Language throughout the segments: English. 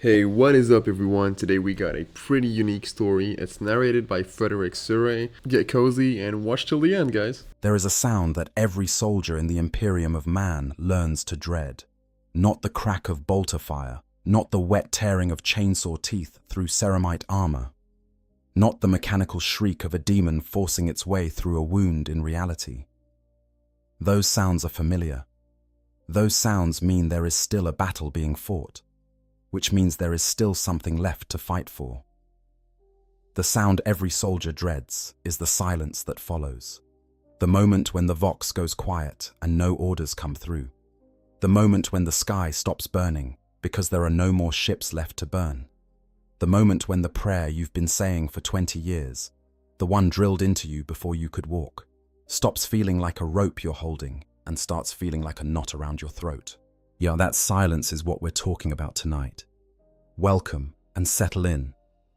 Hey, what is up, everyone? Today we got a pretty unique story. It's narrated by Frederick Surrey. Get cozy and watch till the end, guys. There is a sound that every soldier in the Imperium of man learns to dread. Not the crack of bolter fire, not the wet tearing of chainsaw teeth through ceramite armor, not the mechanical shriek of a demon forcing its way through a wound in reality. Those sounds are familiar. Those sounds mean there is still a battle being fought, which means there is still something left to fight for. The sound every soldier dreads is the silence that follows. The moment when the vox goes quiet and no orders come through. The moment when the sky stops burning because there are no more ships left to burn. The moment when the prayer you've been saying for 20 years, the one drilled into you before you could walk, stops feeling like a rope you're holding and starts feeling like a knot around your throat. Yeah, that silence is what we're talking about tonight. Welcome and settle in,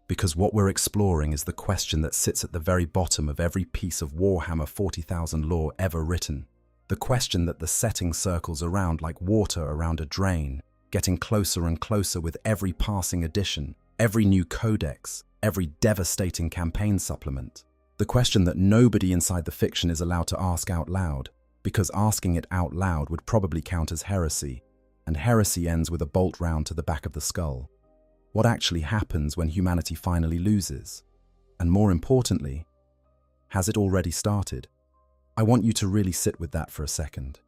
because what we're exploring is the question that sits at the very bottom of every piece of Warhammer 40,000 lore ever written. The question that the setting circles around like water around a drain, getting closer and closer with every passing edition, every new codex, every devastating campaign supplement. The question that nobody inside the fiction is allowed to ask out loud, because asking it out loud would probably count as heresy, and heresy ends with a bolt round to the back of the skull. What actually happens when humanity finally loses? And more importantly, has it already started? I want you to really sit with that for a second.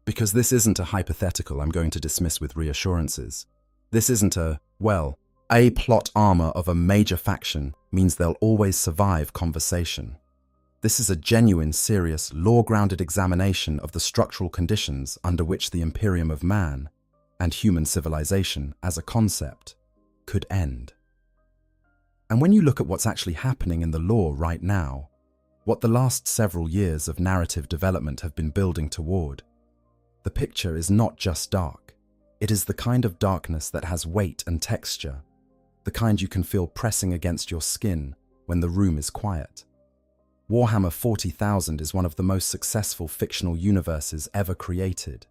Because this isn't a hypothetical I'm going to dismiss with reassurances. This isn't a plot armor of a major faction means they'll always survive conversation. This is a genuine, serious, law-grounded examination of the structural conditions under which the Imperium of man and human civilization as a concept could end. And when you look at what's actually happening in the lore right now, what the last several years of narrative development have been building toward, the picture is not just dark. It is the kind of darkness that has weight and texture, the kind you can feel pressing against your skin when the room is quiet. Warhammer 40,000 is one of the most successful fictional universes ever created,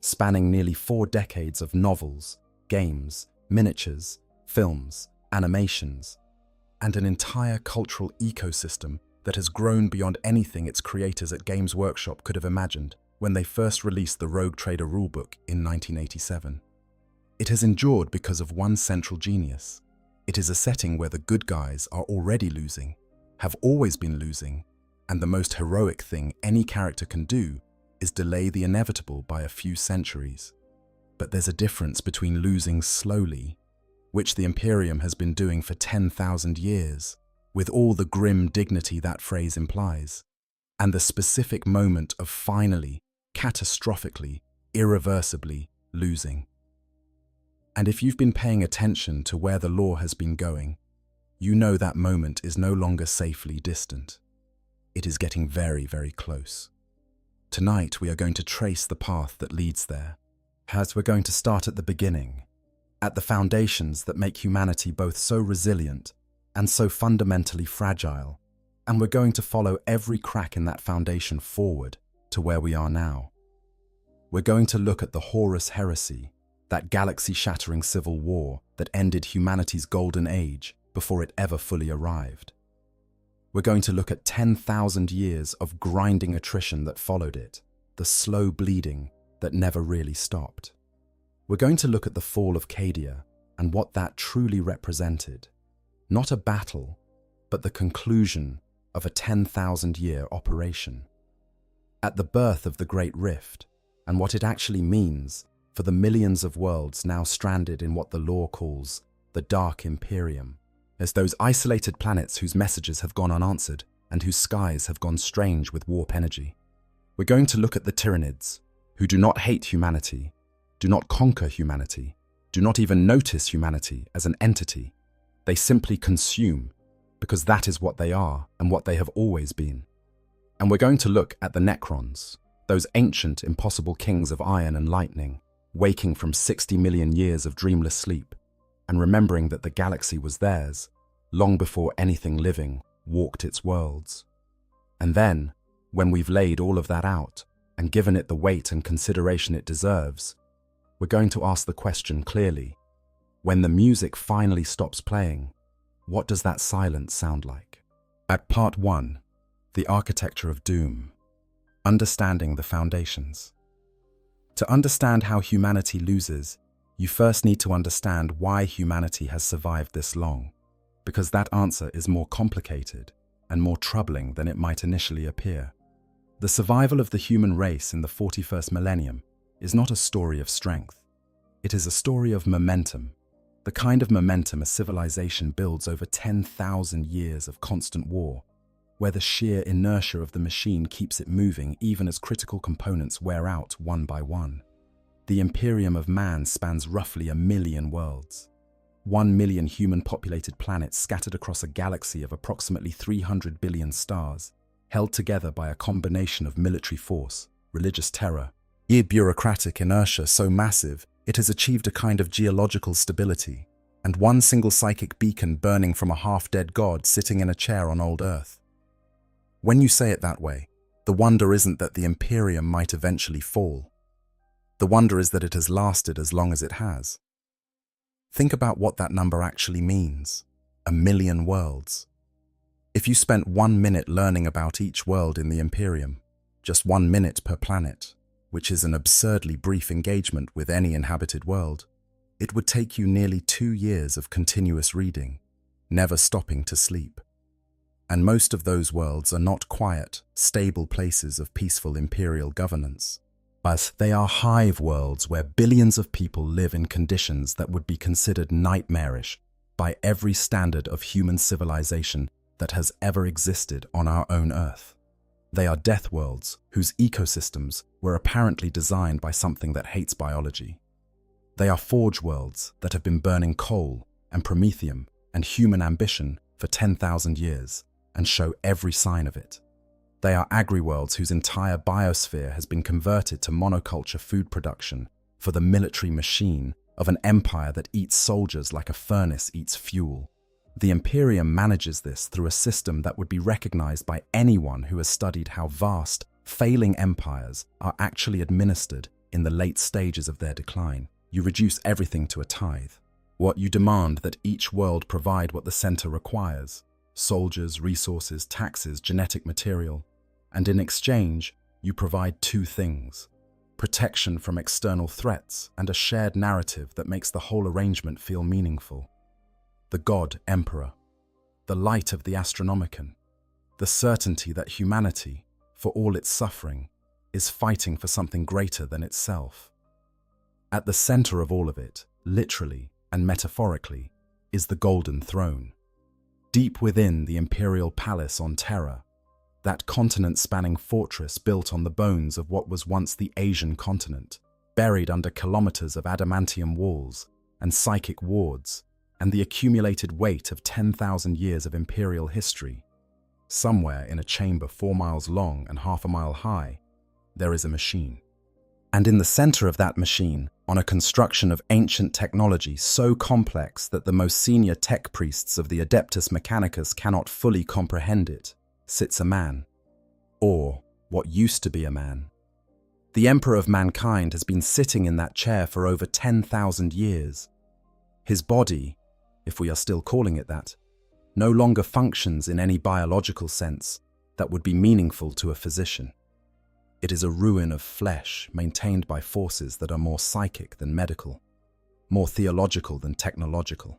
spanning nearly 4 decades of novels, games, miniatures, films, animations, and an entire cultural ecosystem that has grown beyond anything its creators at Games Workshop could have imagined when they first released the Rogue Trader rulebook in 1987. It has endured because of one central genius. It is a setting where the good guys are already losing, have always been losing, and the most heroic thing any character can do is delay the inevitable by a few centuries. But there's a difference between losing slowly, which the Imperium has been doing for 10,000 years, with all the grim dignity that phrase implies, and the specific moment of finally, catastrophically, irreversibly losing. And if you've been paying attention to where the lore has been going, you know that moment is no longer safely distant. It is getting very, very close. Tonight we are going to trace the path that leads there, as we're going to start at the beginning, at the foundations that make humanity both so resilient and so fundamentally fragile, and we're going to follow every crack in that foundation forward to where we are now. We're going to look at the Horus Heresy, that galaxy-shattering civil war that ended humanity's golden age before it ever fully arrived. We're going to look at 10,000 years of grinding attrition that followed it, the slow bleeding that never really stopped. We're going to look at the fall of Cadia and what that truly represented. Not a battle, but the conclusion of a 10,000-year operation. At the birth of the Great Rift, and what it actually means for the millions of worlds now stranded in what the lore calls the Dark Imperium, as those isolated planets whose messages have gone unanswered and whose skies have gone strange with warp energy. We're going to look at the Tyranids, who do not hate humanity, do not conquer humanity, do not even notice humanity as an entity. They simply consume, because that is what they are and what they have always been. And we're going to look at the Necrons, those ancient, impossible kings of iron and lightning, waking from 60 million years of dreamless sleep, and remembering that the galaxy was theirs, long before anything living walked its worlds. And then, when we've laid all of that out, and given it the weight and consideration it deserves, we're going to ask the question clearly: When the music finally stops playing, what does that silence sound like? At Part 1, The Architecture of Doom, Understanding the Foundations. To understand how humanity loses, you first need to understand why humanity has survived this long, because that answer is more complicated and more troubling than it might initially appear. The survival of the human race in the 41st millennium is not a story of strength. It is a story of momentum, the kind of momentum a civilization builds over 10,000 years of constant war, where the sheer inertia of the machine keeps it moving even as critical components wear out one by one. The Imperium of man spans roughly 1 million worlds. 1 million human-populated planets scattered across a galaxy of approximately 300 billion stars, held together by a combination of military force, religious terror, and bureaucratic inertia so massive it has achieved a kind of geological stability, and one single psychic beacon burning from a half-dead god sitting in a chair on old Earth. When you say it that way, the wonder isn't that the Imperium might eventually fall. The wonder is that it has lasted as long as it has. Think about what that number actually means. 1 million worlds. If you spent 1 minute learning about each world in the Imperium, just 1 minute per planet, which is an absurdly brief engagement with any inhabited world, it would take you nearly 2 years of continuous reading, never stopping to sleep. And most of those worlds are not quiet, stable places of peaceful imperial governance, but they are hive worlds where billions of people live in conditions that would be considered nightmarish by every standard of human civilization that has ever existed on our own Earth. They are death worlds whose ecosystems were apparently designed by something that hates biology. They are forge worlds that have been burning coal and promethium and human ambition for 10,000 years and show every sign of it. They are agri-worlds whose entire biosphere has been converted to monoculture food production for the military machine of an empire that eats soldiers like a furnace eats fuel. The Imperium manages this through a system that would be recognized by anyone who has studied how vast, failing empires are actually administered in the late stages of their decline. You reduce everything to a tithe. What you demand that each world provide what the center requires: soldiers, resources, taxes, genetic material. And in exchange, you provide 2 things: protection from external threats and a shared narrative that makes the whole arrangement feel meaningful. The God Emperor, the light of the Astronomicon, the certainty that humanity, for all its suffering, is fighting for something greater than itself. At the center of all of it, literally and metaphorically, is the Golden Throne. Deep within the Imperial Palace on Terra, that continent-spanning fortress built on the bones of what was once the Asian continent, buried under kilometers of adamantium walls and psychic wards, and the accumulated weight of 10,000 years of imperial history. Somewhere in a chamber 4 miles long and half a mile high, there is a machine. And in the center of that machine, on a construction of ancient technology so complex that the most senior tech priests of the Adeptus Mechanicus cannot fully comprehend it, sits a man. Or what used to be a man. The Emperor of mankind has been sitting in that chair for over 10,000 years. His body, if we are still calling it that, no longer functions in any biological sense that would be meaningful to a physician. It is a ruin of flesh maintained by forces that are more psychic than medical, more theological than technological.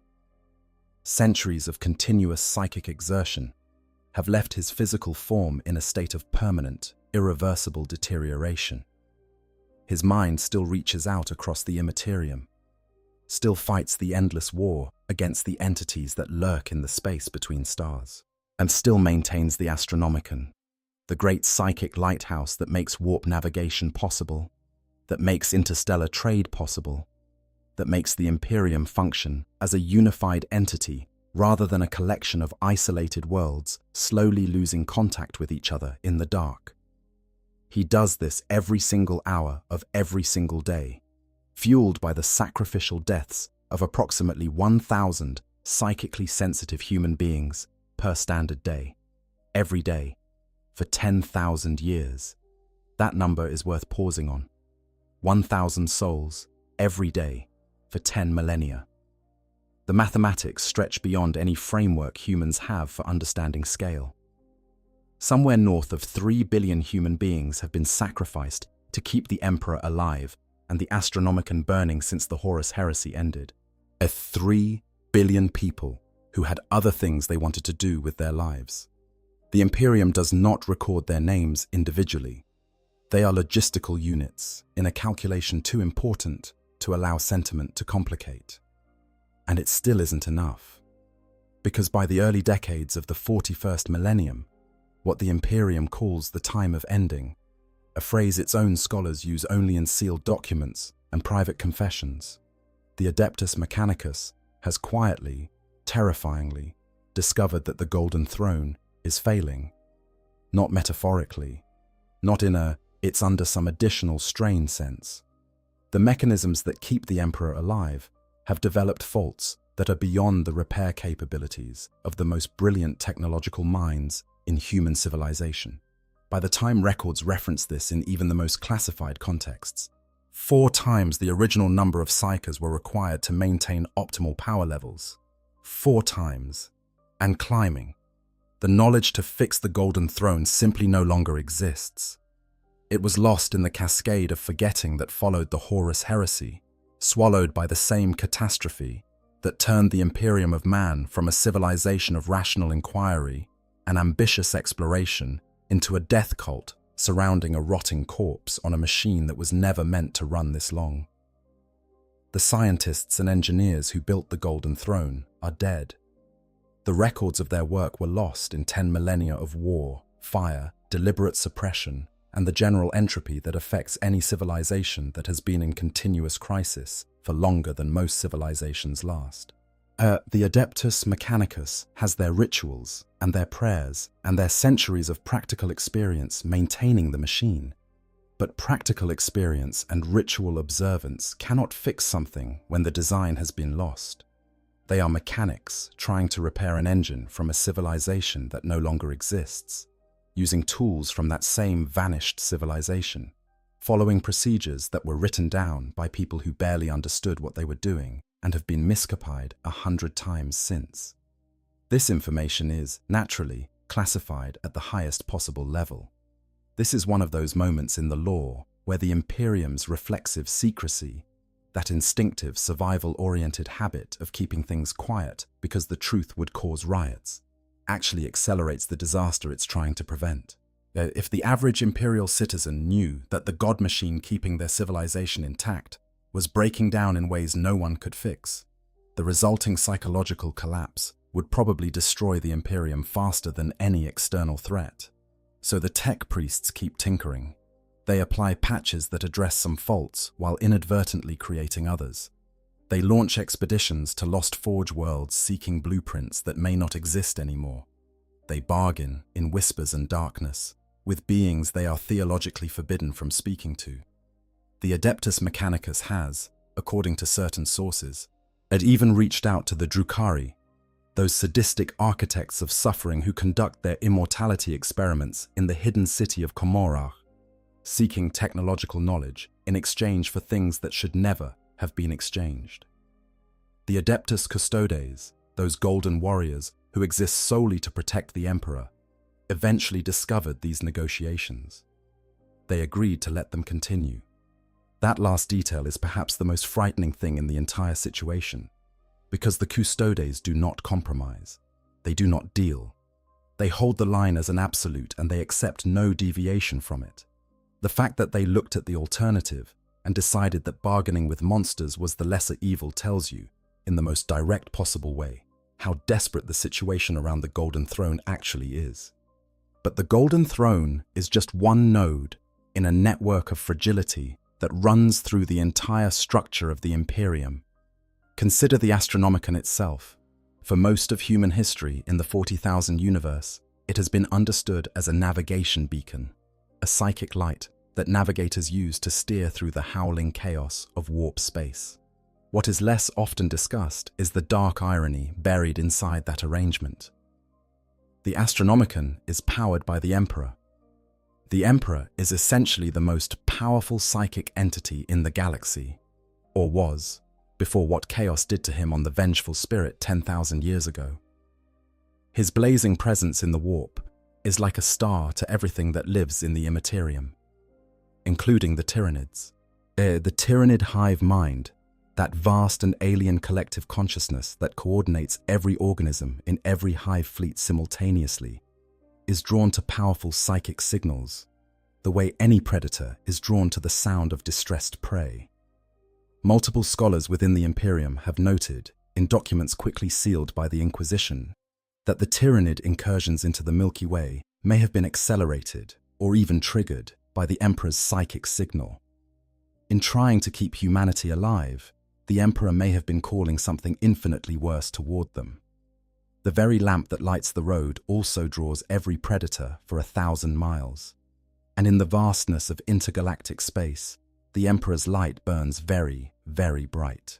Centuries of continuous psychic exertion have left his physical form in a state of permanent, irreversible deterioration. His mind still reaches out across the immaterium, still fights the endless war against the entities that lurk in the space between stars, and still maintains the Astronomicon, the great psychic lighthouse that makes warp navigation possible, that makes interstellar trade possible, that makes the Imperium function as a unified entity rather than a collection of isolated worlds slowly losing contact with each other in the dark. He does this every single hour of every single day, fueled by the sacrificial deaths of approximately 1,000 psychically sensitive human beings per standard day, every day, for 10,000 years. That number is worth pausing on. 1,000 souls every day for 10 millennia. The mathematics stretch beyond any framework humans have for understanding scale. Somewhere north of 3 billion human beings have been sacrificed to keep the Emperor alive and the Astronomicon burning since the Horus heresy ended. 3 billion people who had other things they wanted to do with their lives. The Imperium does not record their names individually. They are logistical units in a calculation too important to allow sentiment to complicate. And it still isn't enough. Because by the early decades of the 41st millennium, what the Imperium calls the time of ending, a phrase its own scholars use only in sealed documents and private confessions, the Adeptus Mechanicus has quietly, terrifyingly, discovered that the Golden Throne is failing. Not metaphorically, not in a "it's under some additional strain" sense. The mechanisms that keep the Emperor alive have developed faults that are beyond the repair capabilities of the most brilliant technological minds in human civilization. By the time records reference this in even the most classified contexts, 4 times the original number of psychers were required to maintain optimal power levels. 4 times. And climbing. The knowledge to fix the Golden Throne simply no longer exists. It was lost in the cascade of forgetting that followed the Horus heresy, swallowed by the same catastrophe that turned the Imperium of man from a civilization of rational inquiry and ambitious exploration into a death cult surrounding a rotting corpse on a machine that was never meant to run this long. The scientists and engineers who built the Golden Throne are dead. The records of their work were lost in 10 millennia of war, fire, deliberate suppression, and the general entropy that affects any civilization that has been in continuous crisis for longer than most civilizations last. The Adeptus Mechanicus has their rituals and their prayers and their centuries of practical experience maintaining the machine. But practical experience and ritual observance cannot fix something when the design has been lost. They are mechanics trying to repair an engine from a civilization that no longer exists, using tools from that same vanished civilization, following procedures that were written down by people who barely understood what they were doing and have been miscopied 100 times since. This information is, naturally, classified at the highest possible level. This is one of those moments in the lore where the Imperium's reflexive secrecy, that instinctive survival-oriented habit of keeping things quiet because the truth would cause riots, actually accelerates the disaster it's trying to prevent. If the average Imperial citizen knew that the god machine keeping their civilization intact was breaking down in ways no one could fix, the resulting psychological collapse would probably destroy the Imperium faster than any external threat. So the tech priests keep tinkering. They apply patches that address some faults while inadvertently creating others. They launch expeditions to Lost Forge worlds seeking blueprints that may not exist anymore. They bargain, in whispers and darkness, with beings they are theologically forbidden from speaking to. The Adeptus Mechanicus has, according to certain sources, had even reached out to the Drukhari, those sadistic architects of suffering who conduct their immortality experiments in the hidden city of Komorach, seeking technological knowledge in exchange for things that should never have been exchanged. The Adeptus Custodes, those golden warriors who exist solely to protect the Emperor, eventually discovered these negotiations. They agreed to let them continue. That last detail is perhaps the most frightening thing in the entire situation, because the Custodes do not compromise. They do not deal. They hold the line as an absolute and they accept no deviation from it. The fact that they looked at the alternative and decided that bargaining with monsters was the lesser evil tells you, in the most direct possible way, how desperate the situation around the Golden Throne actually is. But the Golden Throne is just one node in a network of fragility that runs through the entire structure of the Imperium. Consider the Astronomicon itself. For most of human history in the 40,000 universe, it has been understood as a navigation beacon, a psychic light that navigators use to steer through the howling chaos of warp space. What is less often discussed is the dark irony buried inside that arrangement. The Astronomicon is powered by the Emperor. The Emperor is essentially the most powerful psychic entity in the galaxy, or was. before what chaos did to him on the vengeful spirit 10,000 years ago. His blazing presence in the warp is like a star to everything that lives in the Imperium, including the Tyranids. The Tyranid hive mind, that vast and alien collective consciousness that coordinates every organism in every hive fleet simultaneously, is drawn to powerful psychic signals, the way any predator is drawn to the sound of distressed prey. Multiple scholars within the Imperium have noted, in documents quickly sealed by the Inquisition, that the Tyranid incursions into the Milky Way may have been accelerated or even triggered by the Emperor's psychic signal. In trying to keep humanity alive, the Emperor may have been calling something infinitely worse toward them. The very lamp that lights the road also draws every predator for 1,000 miles. And in the vastness of intergalactic space, the Emperor's light burns very, very bright.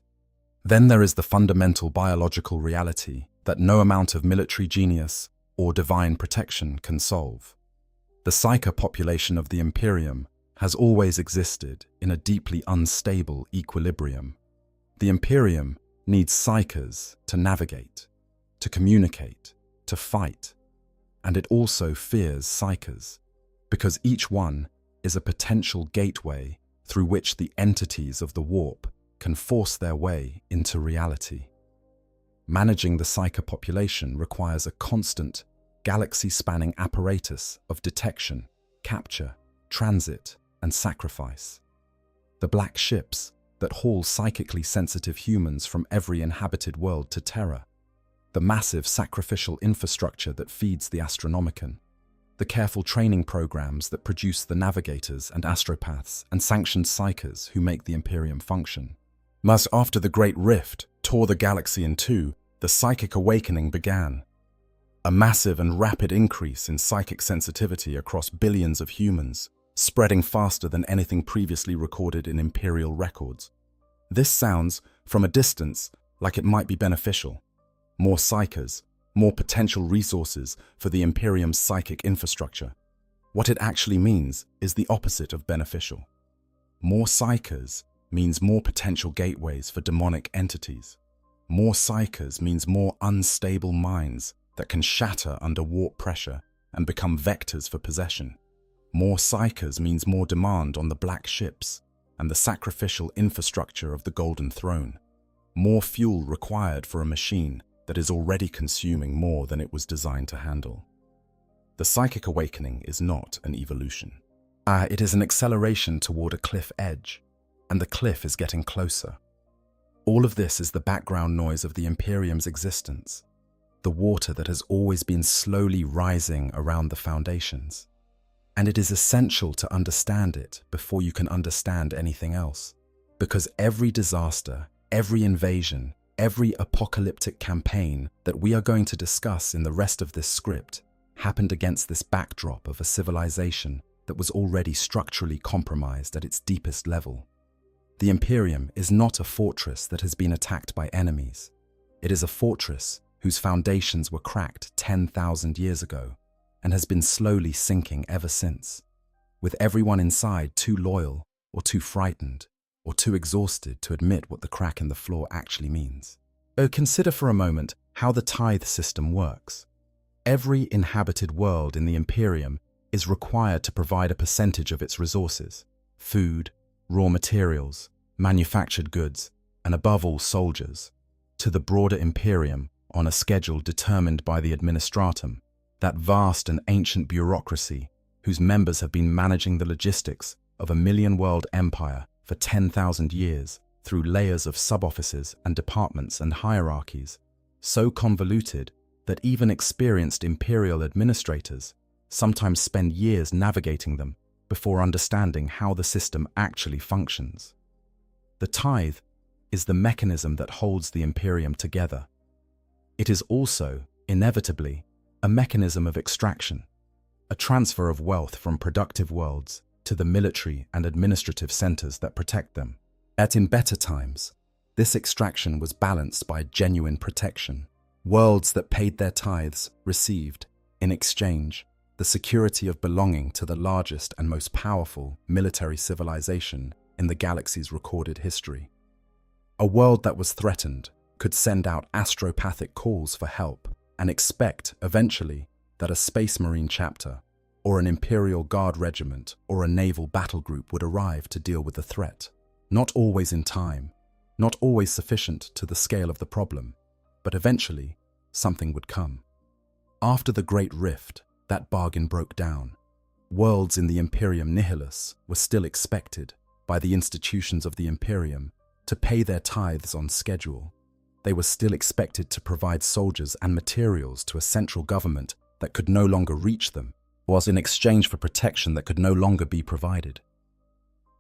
Then there is the fundamental biological reality that no amount of military genius or divine protection can solve. The psyker population of the Imperium has always existed in a deeply unstable equilibrium. The Imperium needs psykers to navigate, to communicate, to fight, and it also fears psykers, because each one is a potential gateway through which the entities of the warp can force their way into reality. Managing the psyker population requires a constant, galaxy-spanning apparatus of detection, capture, transit, and sacrifice. The black ships that haul psychically sensitive humans from every inhabited world to Terra, the massive sacrificial infrastructure that feeds the Astronomicon, the careful training programs that produce the navigators and astropaths and sanctioned psykers who make the Imperium function. Thus, after the Great Rift tore the galaxy in two, the psychic awakening began. A massive and rapid increase in psychic sensitivity across billions of humans, spreading faster than anything previously recorded in Imperial records. This sounds, from a distance, like it might be beneficial. More psykers, more potential resources for the Imperium's psychic infrastructure. What it actually means is the opposite of beneficial. More psykers means more potential gateways for demonic entities. More psykers means more unstable minds that can shatter under warp pressure and become vectors for possession. More psykers means more demand on the black ships and the sacrificial infrastructure of the Golden Throne. More fuel required for a machine that is already consuming more than it was designed to handle. The psychic awakening is not an evolution. It is an acceleration toward a cliff edge, and the cliff is getting closer. All of this is the background noise of the Imperium's existence, the water that has always been slowly rising around the foundations. And it is essential to understand it before you can understand anything else, because every disaster, every invasion, every apocalyptic campaign that we are going to discuss in the rest of this script happened against this backdrop of a civilization that was already structurally compromised at its deepest level. The Imperium is not a fortress that has been attacked by enemies. It is a fortress whose foundations were cracked 10,000 years ago and has been slowly sinking ever since, with everyone inside too loyal or too frightened or too exhausted to admit what the crack in the floor actually means. Consider for a moment how the tithe system works. Every inhabited world in the Imperium is required to provide a percentage of its resources, food, raw materials, manufactured goods, and above all soldiers, to the broader Imperium on a schedule determined by the Administratum, that vast and ancient bureaucracy whose members have been managing the logistics of a million-world empire for 10,000 years through layers of sub-offices and departments and hierarchies, so convoluted that even experienced imperial administrators sometimes spend years navigating them before understanding how the system actually functions. The tithe is the mechanism that holds the Imperium together. It is also, inevitably, a mechanism of extraction, a transfer of wealth from productive worlds to the military and administrative centers that protect them. Yet in better times, this extraction was balanced by genuine protection. Worlds that paid their tithes received, in exchange, the security of belonging to the largest and most powerful military civilization in the galaxy's recorded history. A world that was threatened could send out astropathic calls for help and expect, eventually, that a Space Marine chapter, or an Imperial Guard regiment, or a naval battle group would arrive to deal with the threat. Not always in time, not always sufficient to the scale of the problem, but eventually, something would come. After the Great Rift, that bargain broke down. Worlds in the Imperium Nihilus were still expected, by the institutions of the Imperium, to pay their tithes on schedule. They were still expected to provide soldiers and materials to a central government that could no longer reach them, was in exchange for protection that could no longer be provided.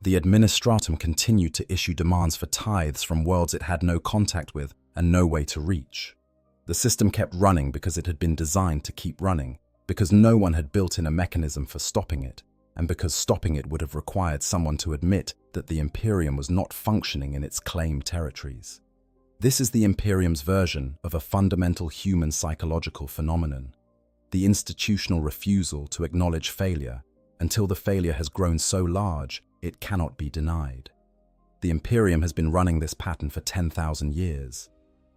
The administratum continued to issue demands for tithes from worlds it had no contact with and no way to reach. The system kept running because it had been designed to keep running, because no one had built in a mechanism for stopping it, and because stopping it would have required someone to admit that the Imperium was not functioning in its claimed territories. This is the Imperium's version of a fundamental human psychological phenomenon: the institutional refusal to acknowledge failure until the failure has grown so large it cannot be denied. The Imperium has been running this pattern for 10,000 years.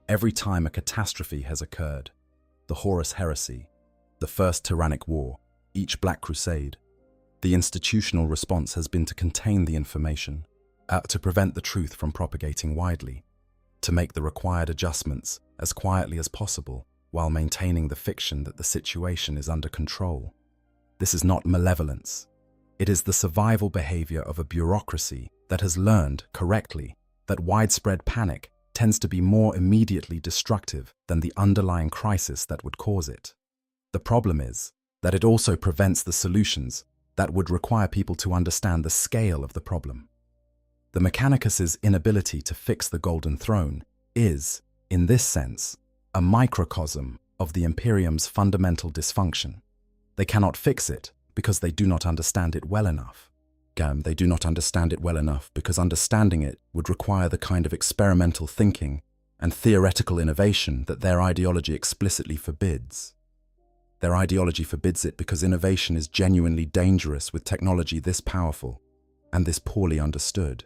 Every time a catastrophe has occurred, the Horus Heresy, the First Tyrannic War, each Black Crusade, the institutional response has been to contain the information, to prevent the truth from propagating widely, to make the required adjustments as quietly as possible while maintaining the fiction that the situation is under control. This is not malevolence. It is the survival behavior of a bureaucracy that has learned, correctly, that widespread panic tends to be more immediately destructive than the underlying crisis that would cause it. The problem is that it also prevents the solutions that would require people to understand the scale of the problem. The Mechanicus's inability to fix the Golden Throne is, in this sense, a microcosm of the Imperium's fundamental dysfunction. They cannot fix it because they do not understand it well enough. They do not understand it well enough because understanding it would require the kind of experimental thinking and theoretical innovation that their ideology explicitly forbids. Their ideology forbids it because innovation is genuinely dangerous with technology this powerful and this poorly understood.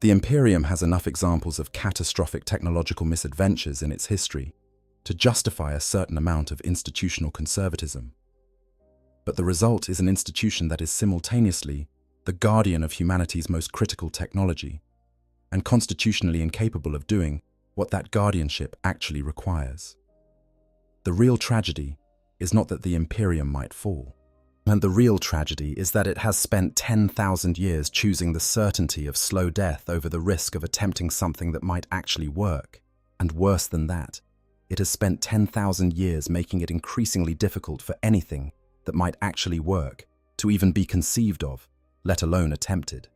The Imperium has enough examples of catastrophic technological misadventures in its history to justify a certain amount of institutional conservatism. But the result is an institution that is simultaneously the guardian of humanity's most critical technology and constitutionally incapable of doing what that guardianship actually requires. The real tragedy is not that the Imperium might fall, and the real tragedy is that it has spent 10,000 years choosing the certainty of slow death over the risk of attempting something that might actually work, and worse than that, it has spent 10,000 years making it increasingly difficult for anything that might actually work to even be conceived of, let alone attempted.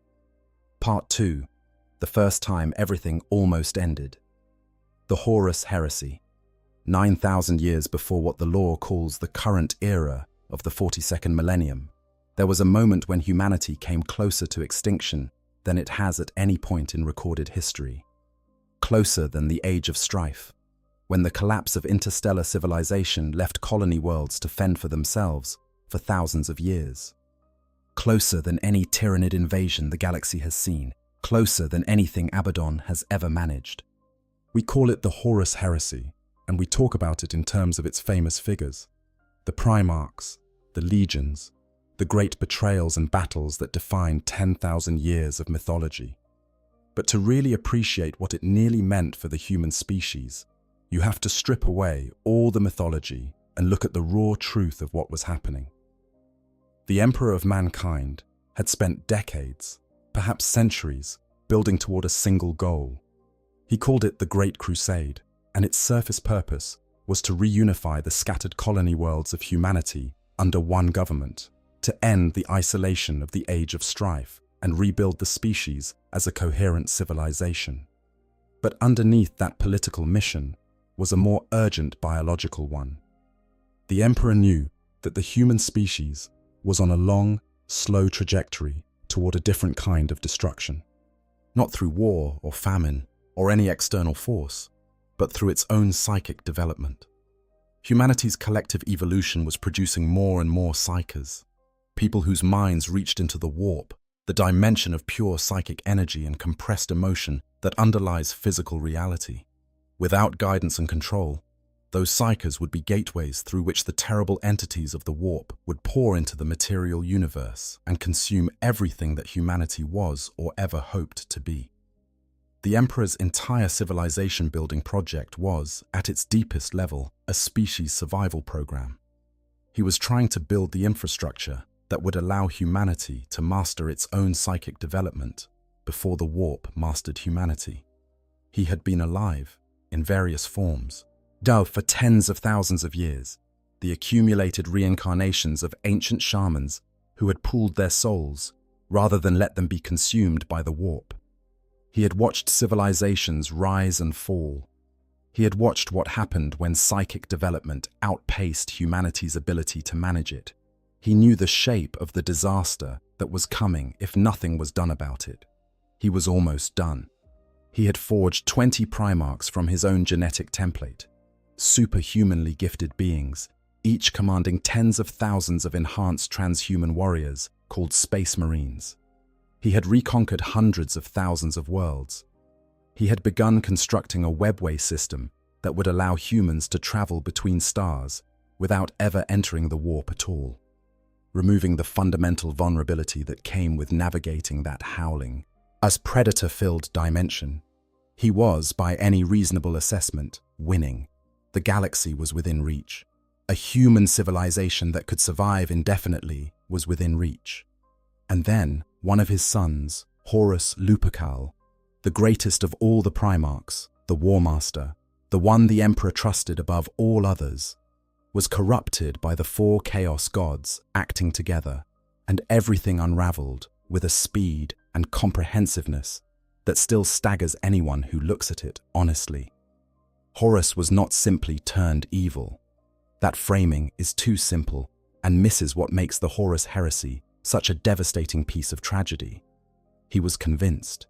Part 2. The first time everything almost ended. The Horus Heresy. 9,000 years before what the lore calls the current era of the 42nd millennium, there was a moment when humanity came closer to extinction than it has at any point in recorded history. Closer than the Age of Strife, when the collapse of interstellar civilization left colony worlds to fend for themselves for thousands of years. Closer than any Tyranid invasion the galaxy has seen, closer than anything Abaddon has ever managed. We call it the Horus Heresy, and we talk about it in terms of its famous figures: the Primarchs, the legions, the great betrayals and battles that defined 10,000 years of mythology. But to really appreciate what it nearly meant for the human species, you have to strip away all the mythology and look at the raw truth of what was happening. The Emperor of mankind had spent decades, perhaps centuries, building toward a single goal. He called it the Great Crusade, and its surface purpose was to reunify the scattered colony worlds of humanity under one government, to end the isolation of the Age of Strife and rebuild the species as a coherent civilization. But underneath that political mission was a more urgent biological one. The Emperor knew that the human species was on a long, slow trajectory toward a different kind of destruction. Not through war or famine or any external force, but through its own psychic development. Humanity's collective evolution was producing more and more psychers, people whose minds reached into the warp the dimension of pure psychic energy and compressed emotion that underlies physical reality. Without guidance and control, those psychers would be gateways through which the terrible entities of the warp would pour into the material universe and consume everything that humanity was or ever hoped to be. The Emperor's entire civilization-building project was, at its deepest level, a species survival program. He was trying to build the infrastructure that would allow humanity to master its own psychic development before the warp mastered humanity. He had been alive, in various forms, for tens of thousands of years, the accumulated reincarnations of ancient shamans who had pooled their souls rather than let them be consumed by the warp. He had watched civilizations rise and fall. He had watched what happened when psychic development outpaced humanity's ability to manage it. He knew the shape of the disaster that was coming if nothing was done about it. He was almost done. He had forged 20 Primarchs from his own genetic template, superhumanly gifted beings, each commanding tens of thousands of enhanced transhuman warriors called Space Marines. He had reconquered hundreds of thousands of worlds. He had begun constructing a webway system that would allow humans to travel between stars without ever entering the warp at all, removing the fundamental vulnerability that came with navigating that howling, as predator-filled dimension. He was, by any reasonable assessment, winning. The galaxy was within reach. A human civilization that could survive indefinitely was within reach. And then, one of his sons, Horus Lupercal, the greatest of all the Primarchs, the War Master, the one the Emperor trusted above all others, was corrupted by the four Chaos Gods acting together, and everything unraveled with a speed and comprehensiveness that still staggers anyone who looks at it honestly. Horus was not simply turned evil. That framing is too simple and misses what makes the Horus heresy such a devastating piece of tragedy. He was convinced.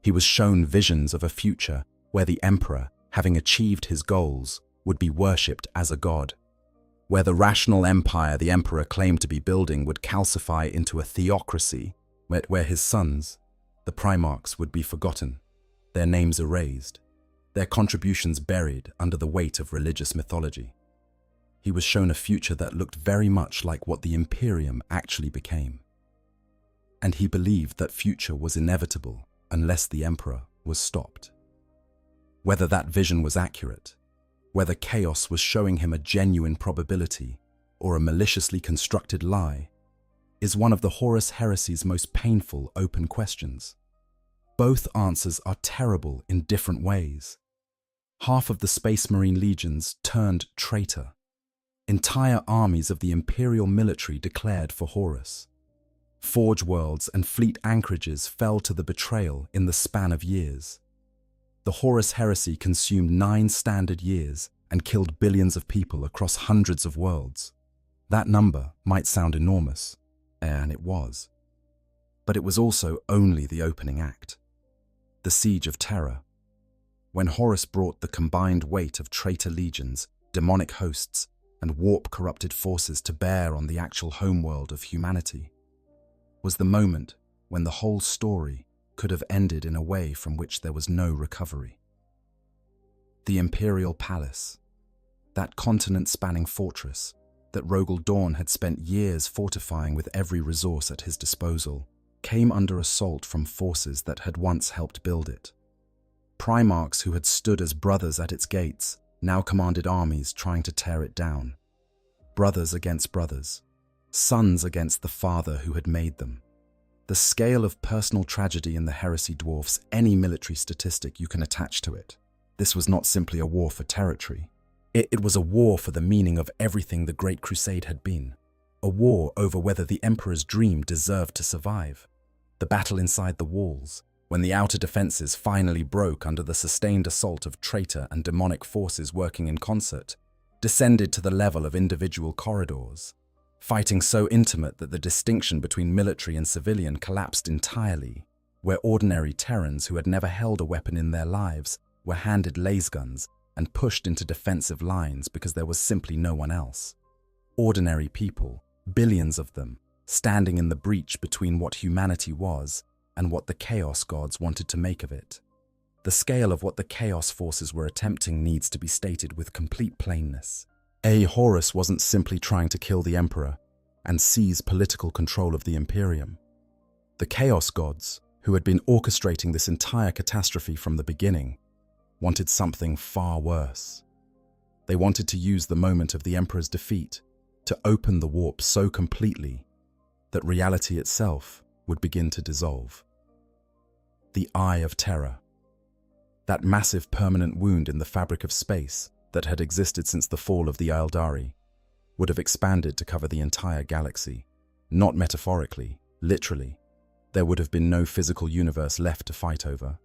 He was shown visions of a future where the Emperor, having achieved his goals, would be worshipped as a god, where the rational empire the Emperor claimed to be building would calcify into a theocracy, where his sons, the Primarchs, would be forgotten, their names erased, their contributions buried under the weight of religious mythology. He was shown a future that looked very much like what the Imperium actually became. And he believed that future was inevitable unless the Emperor was stopped. Whether that vision was accurate, whether chaos was showing him a genuine probability or a maliciously constructed lie, is one of the Horus heresy's most painful open questions. Both answers are terrible in different ways. Half of the Space Marine legions turned traitor. Entire armies of the Imperial military declared for Horus. Forge worlds and fleet anchorages fell to the betrayal in the span of years. The Horus heresy consumed 9 standard years and killed billions of people across hundreds of worlds. That number might sound enormous, and it was. But it was also only the opening act. The Siege of Terror. When Horus brought the combined weight of traitor legions, demonic hosts, and warp-corrupted forces to bear on the actual homeworld of humanity, was the moment when the whole story could have ended in a way from which there was no recovery. The Imperial Palace, that continent-spanning fortress that Rogel Dawn had spent years fortifying with every resource at his disposal, came under assault from forces that had once helped build it. Primarchs who had stood as brothers at its gates now commanded armies trying to tear it down. Brothers against brothers, sons against the father who had made them. The scale of personal tragedy in the heresy dwarfs any military statistic you can attach to it. This was not simply a war for territory. It was a war for the meaning of everything the Great Crusade had been. A war over whether the Emperor's dream deserved to survive. The battle inside the walls, when the outer defenses finally broke under the sustained assault of traitor and demonic forces working in concert, descended to the level of individual corridors. Fighting so intimate that the distinction between military and civilian collapsed entirely, where ordinary Terrans who had never held a weapon in their lives were handed lasguns and pushed into defensive lines because there was simply no one else. Ordinary people, billions of them, standing in the breach between what humanity was and what the Chaos Gods wanted to make of it. The scale of what the Chaos Forces were attempting needs to be stated with complete plainness. Horus wasn't simply trying to kill the Emperor and seize political control of the Imperium. The Chaos Gods, who had been orchestrating this entire catastrophe from the beginning, wanted something far worse. They wanted to use the moment of the Emperor's defeat to open the warp so completely that reality itself would begin to dissolve. The Eye of Terror. That massive permanent wound in the fabric of space that had existed since the fall of the Aeldari would have expanded to cover the entire galaxy. Not metaphorically, literally. There would have been no physical universe left to fight over.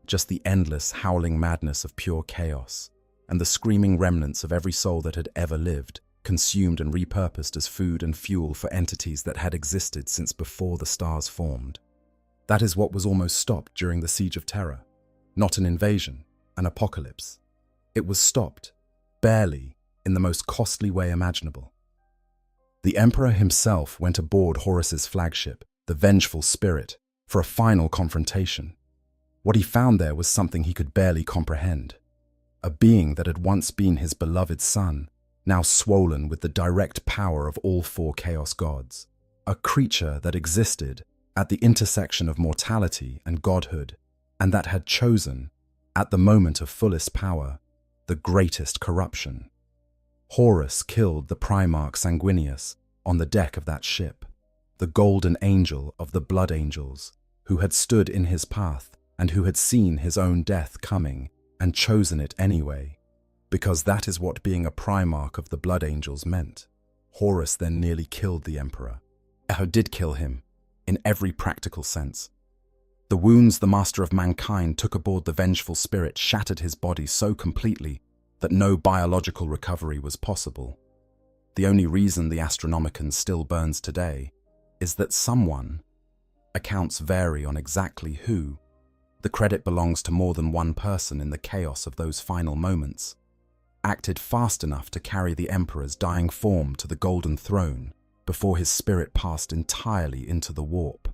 Just the endless, howling madness of pure chaos, and the screaming remnants of every soul that had ever lived, consumed and repurposed as food and fuel for entities that had existed since before the stars formed. That is what was almost stopped during the Siege of Terror. Not an invasion, an apocalypse. It was stopped, barely, in the most costly way imaginable. The Emperor himself went aboard Horus's flagship, the Vengeful Spirit, for a final confrontation. What he found there was something he could barely comprehend. A being that had once been his beloved son, now swollen with the direct power of all four Chaos Gods. A creature that existed at the intersection of mortality and godhood, and that had chosen, at the moment of fullest power, the greatest corruption. Horus killed the Primarch Sanguinius on the deck of that ship, the golden angel of the Blood Angels, who had stood in his path and who had seen his own death coming and chosen it anyway, because that is what being a Primarch of the Blood Angels meant. Horus then nearly killed the Emperor. Did kill him, in every practical sense. The wounds the Master of Mankind took aboard the Vengeful Spirit shattered his body so completely that no biological recovery was possible. The only reason the Astronomicon still burns today is that someone, accounts vary on exactly who, the credit belongs to more than one person in the chaos of those final moments, acted fast enough to carry the Emperor's dying form to the Golden Throne before his spirit passed entirely into the warp.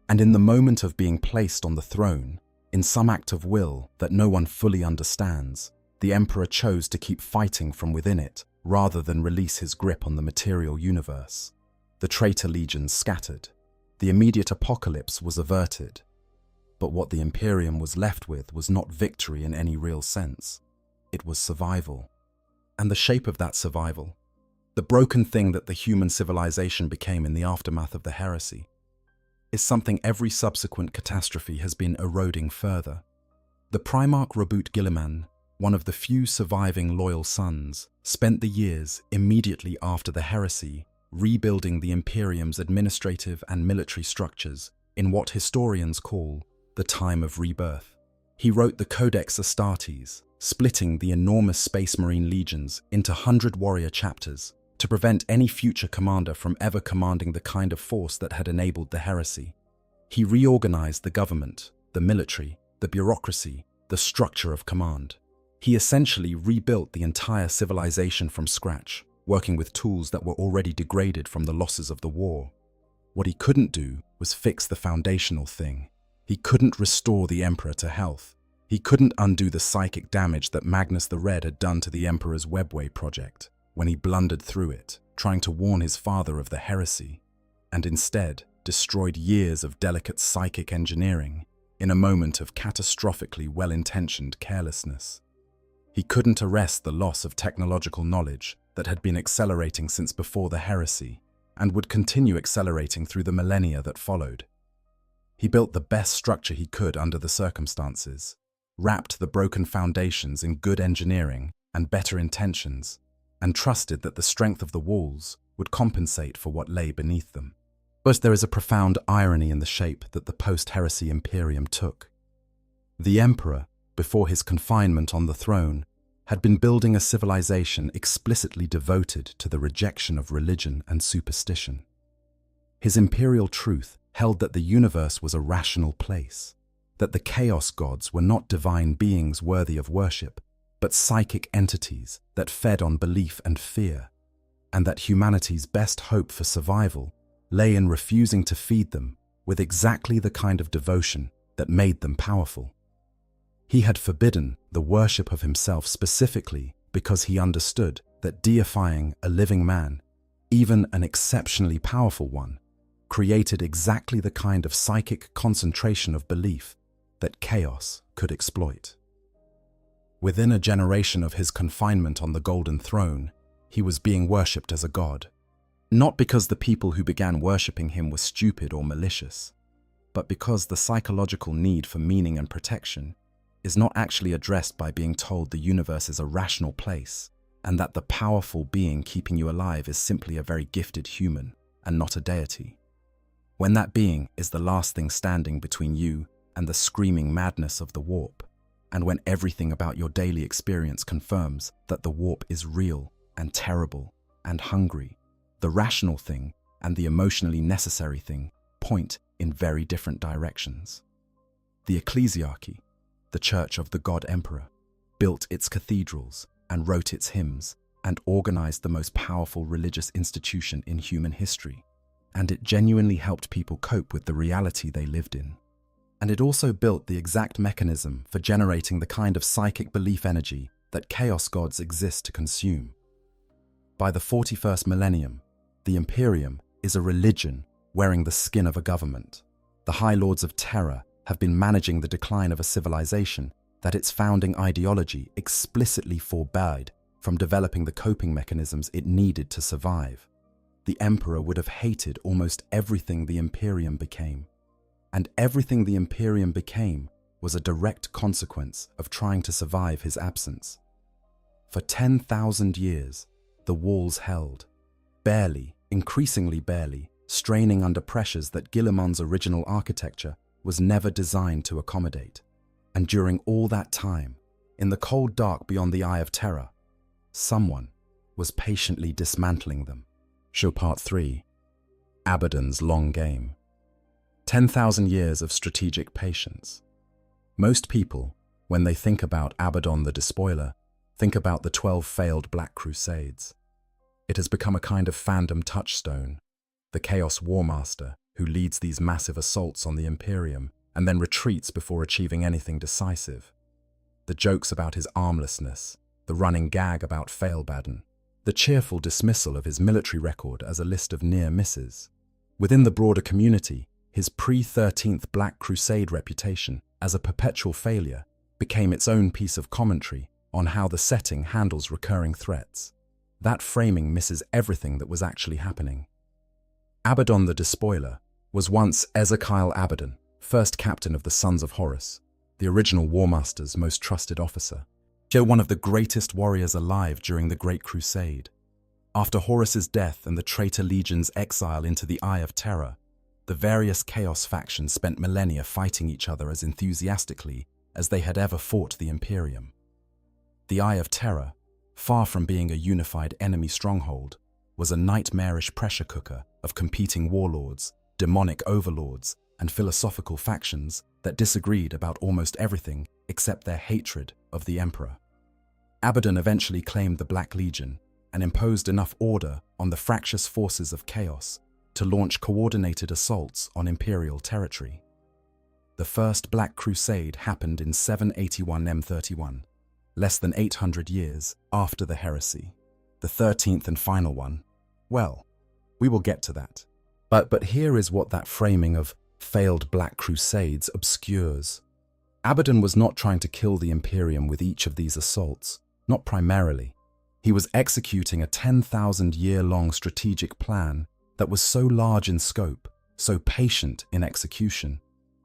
And in the moment of being placed on the throne, in some act of will that no one fully understands, the Emperor chose to keep fighting from within it rather than release his grip on the material universe. The traitor legions scattered. The immediate apocalypse was averted. But what the Imperium was left with was not victory in any real sense. It was survival. And the shape of that survival, the broken thing that the human civilization became in the aftermath of the heresy, is something every subsequent catastrophe has been eroding further. The Primarch Reboot Guilliman, one of the few surviving loyal sons, spent the years immediately after the heresy rebuilding the Imperium's administrative and military structures in what historians call the time of rebirth. He wrote the Codex Astartes, splitting the enormous Space Marine legions into 100 warrior chapters to prevent any future commander from ever commanding the kind of force that had enabled the heresy. He reorganized the government, the military, the bureaucracy, the structure of command. He essentially rebuilt the entire civilization from scratch, working with tools that were already degraded from the losses of the war. What he couldn't do was fix the foundational thing. He couldn't restore the Emperor to health. He couldn't undo the psychic damage that Magnus the Red had done to the Emperor's Webway project when he blundered through it, trying to warn his father of the heresy, and instead destroyed years of delicate psychic engineering in a moment of catastrophically well-intentioned carelessness. He couldn't arrest the loss of technological knowledge that had been accelerating since before the heresy and would continue accelerating through the millennia that followed. He built the best structure he could under the circumstances, wrapped the broken foundations in good engineering and better intentions, and trusted that the strength of the walls would compensate for what lay beneath them. But there is a profound irony in the shape that the post-heresy Imperium took. The Emperor, before his confinement on the throne, had been building a civilization explicitly devoted to the rejection of religion and superstition. His imperial truth held that the universe was a rational place, that the Chaos Gods were not divine beings worthy of worship, but psychic entities that fed on belief and fear, and that humanity's best hope for survival lay in refusing to feed them with exactly the kind of devotion that made them powerful. He had forbidden the worship of himself specifically because he understood that deifying a living man, even an exceptionally powerful one, created exactly the kind of psychic concentration of belief that chaos could exploit. Within a generation of his confinement on the Golden Throne, he was being worshipped as a god. Not because the people who began worshipping him were stupid or malicious, but because the psychological need for meaning and protection is not actually addressed by being told the universe is a rational place and that the powerful being keeping you alive is simply a very gifted human and not a deity. When that being is the last thing standing between you and the screaming madness of the warp, and when everything about your daily experience confirms that the warp is real and terrible and hungry, the rational thing and the emotionally necessary thing point in very different directions. The ecclesiarchy, the church of the God Emperor, built its cathedrals and wrote its hymns and organized the most powerful religious institution in human history, and it genuinely helped people cope with the reality they lived in. And it also built the exact mechanism for generating the kind of psychic belief energy that chaos gods exist to consume. By the 41st millennium, the Imperium is a religion wearing the skin of a government. The High Lords of Terror have been managing the decline of a civilization that its founding ideology explicitly forbade from developing the coping mechanisms it needed to survive. The Emperor would have hated almost everything the Imperium became, and everything the Imperium became was a direct consequence of trying to survive his absence. For 10,000 years, the walls held, barely, increasingly barely, straining under pressures that Guilliman's original architecture was never designed to accommodate. And during all that time, in the cold dark beyond the Eye of Terror, someone was patiently dismantling them. Show Part 3. Abaddon's Long Game. 10,000 years of strategic patience. Most people, when they think about Abaddon the Despoiler, think about the 12 failed Black Crusades. It has become a kind of fandom touchstone, the Chaos Warmaster who leads these massive assaults on the Imperium and then retreats before achieving anything decisive. The jokes about his armlessness, the running gag about Failbaden, the cheerful dismissal of his military record as a list of near misses. Within the broader community, his pre-13th Black Crusade reputation as a perpetual failure became its own piece of commentary on how the setting handles recurring threats. That framing misses everything that was actually happening. Abaddon the Despoiler was once Ezekiel Abaddon, first captain of the Sons of Horus, the original Warmaster's most trusted officer. One of the greatest warriors alive during the Great Crusade. After Horus's death and the traitor legion's exile into the Eye of Terror, the various Chaos factions spent millennia fighting each other as enthusiastically as they had ever fought the Imperium. The Eye of Terror, far from being a unified enemy stronghold, was a nightmarish pressure cooker of competing warlords, demonic overlords, and philosophical factions that disagreed about almost everything except their hatred of the Emperor. Abaddon eventually claimed the Black Legion and imposed enough order on the fractious forces of chaos to launch coordinated assaults on Imperial territory. The First Black Crusade happened in 781 M31, less than 800 years after the heresy. The 13th and final one, well, we will get to that. But here is what that framing of failed Black Crusades obscures. Abaddon was not trying to kill the Imperium with each of these assaults, not primarily. He was executing a 10,000-year-long strategic plan that was so large in scope, so patient in execution,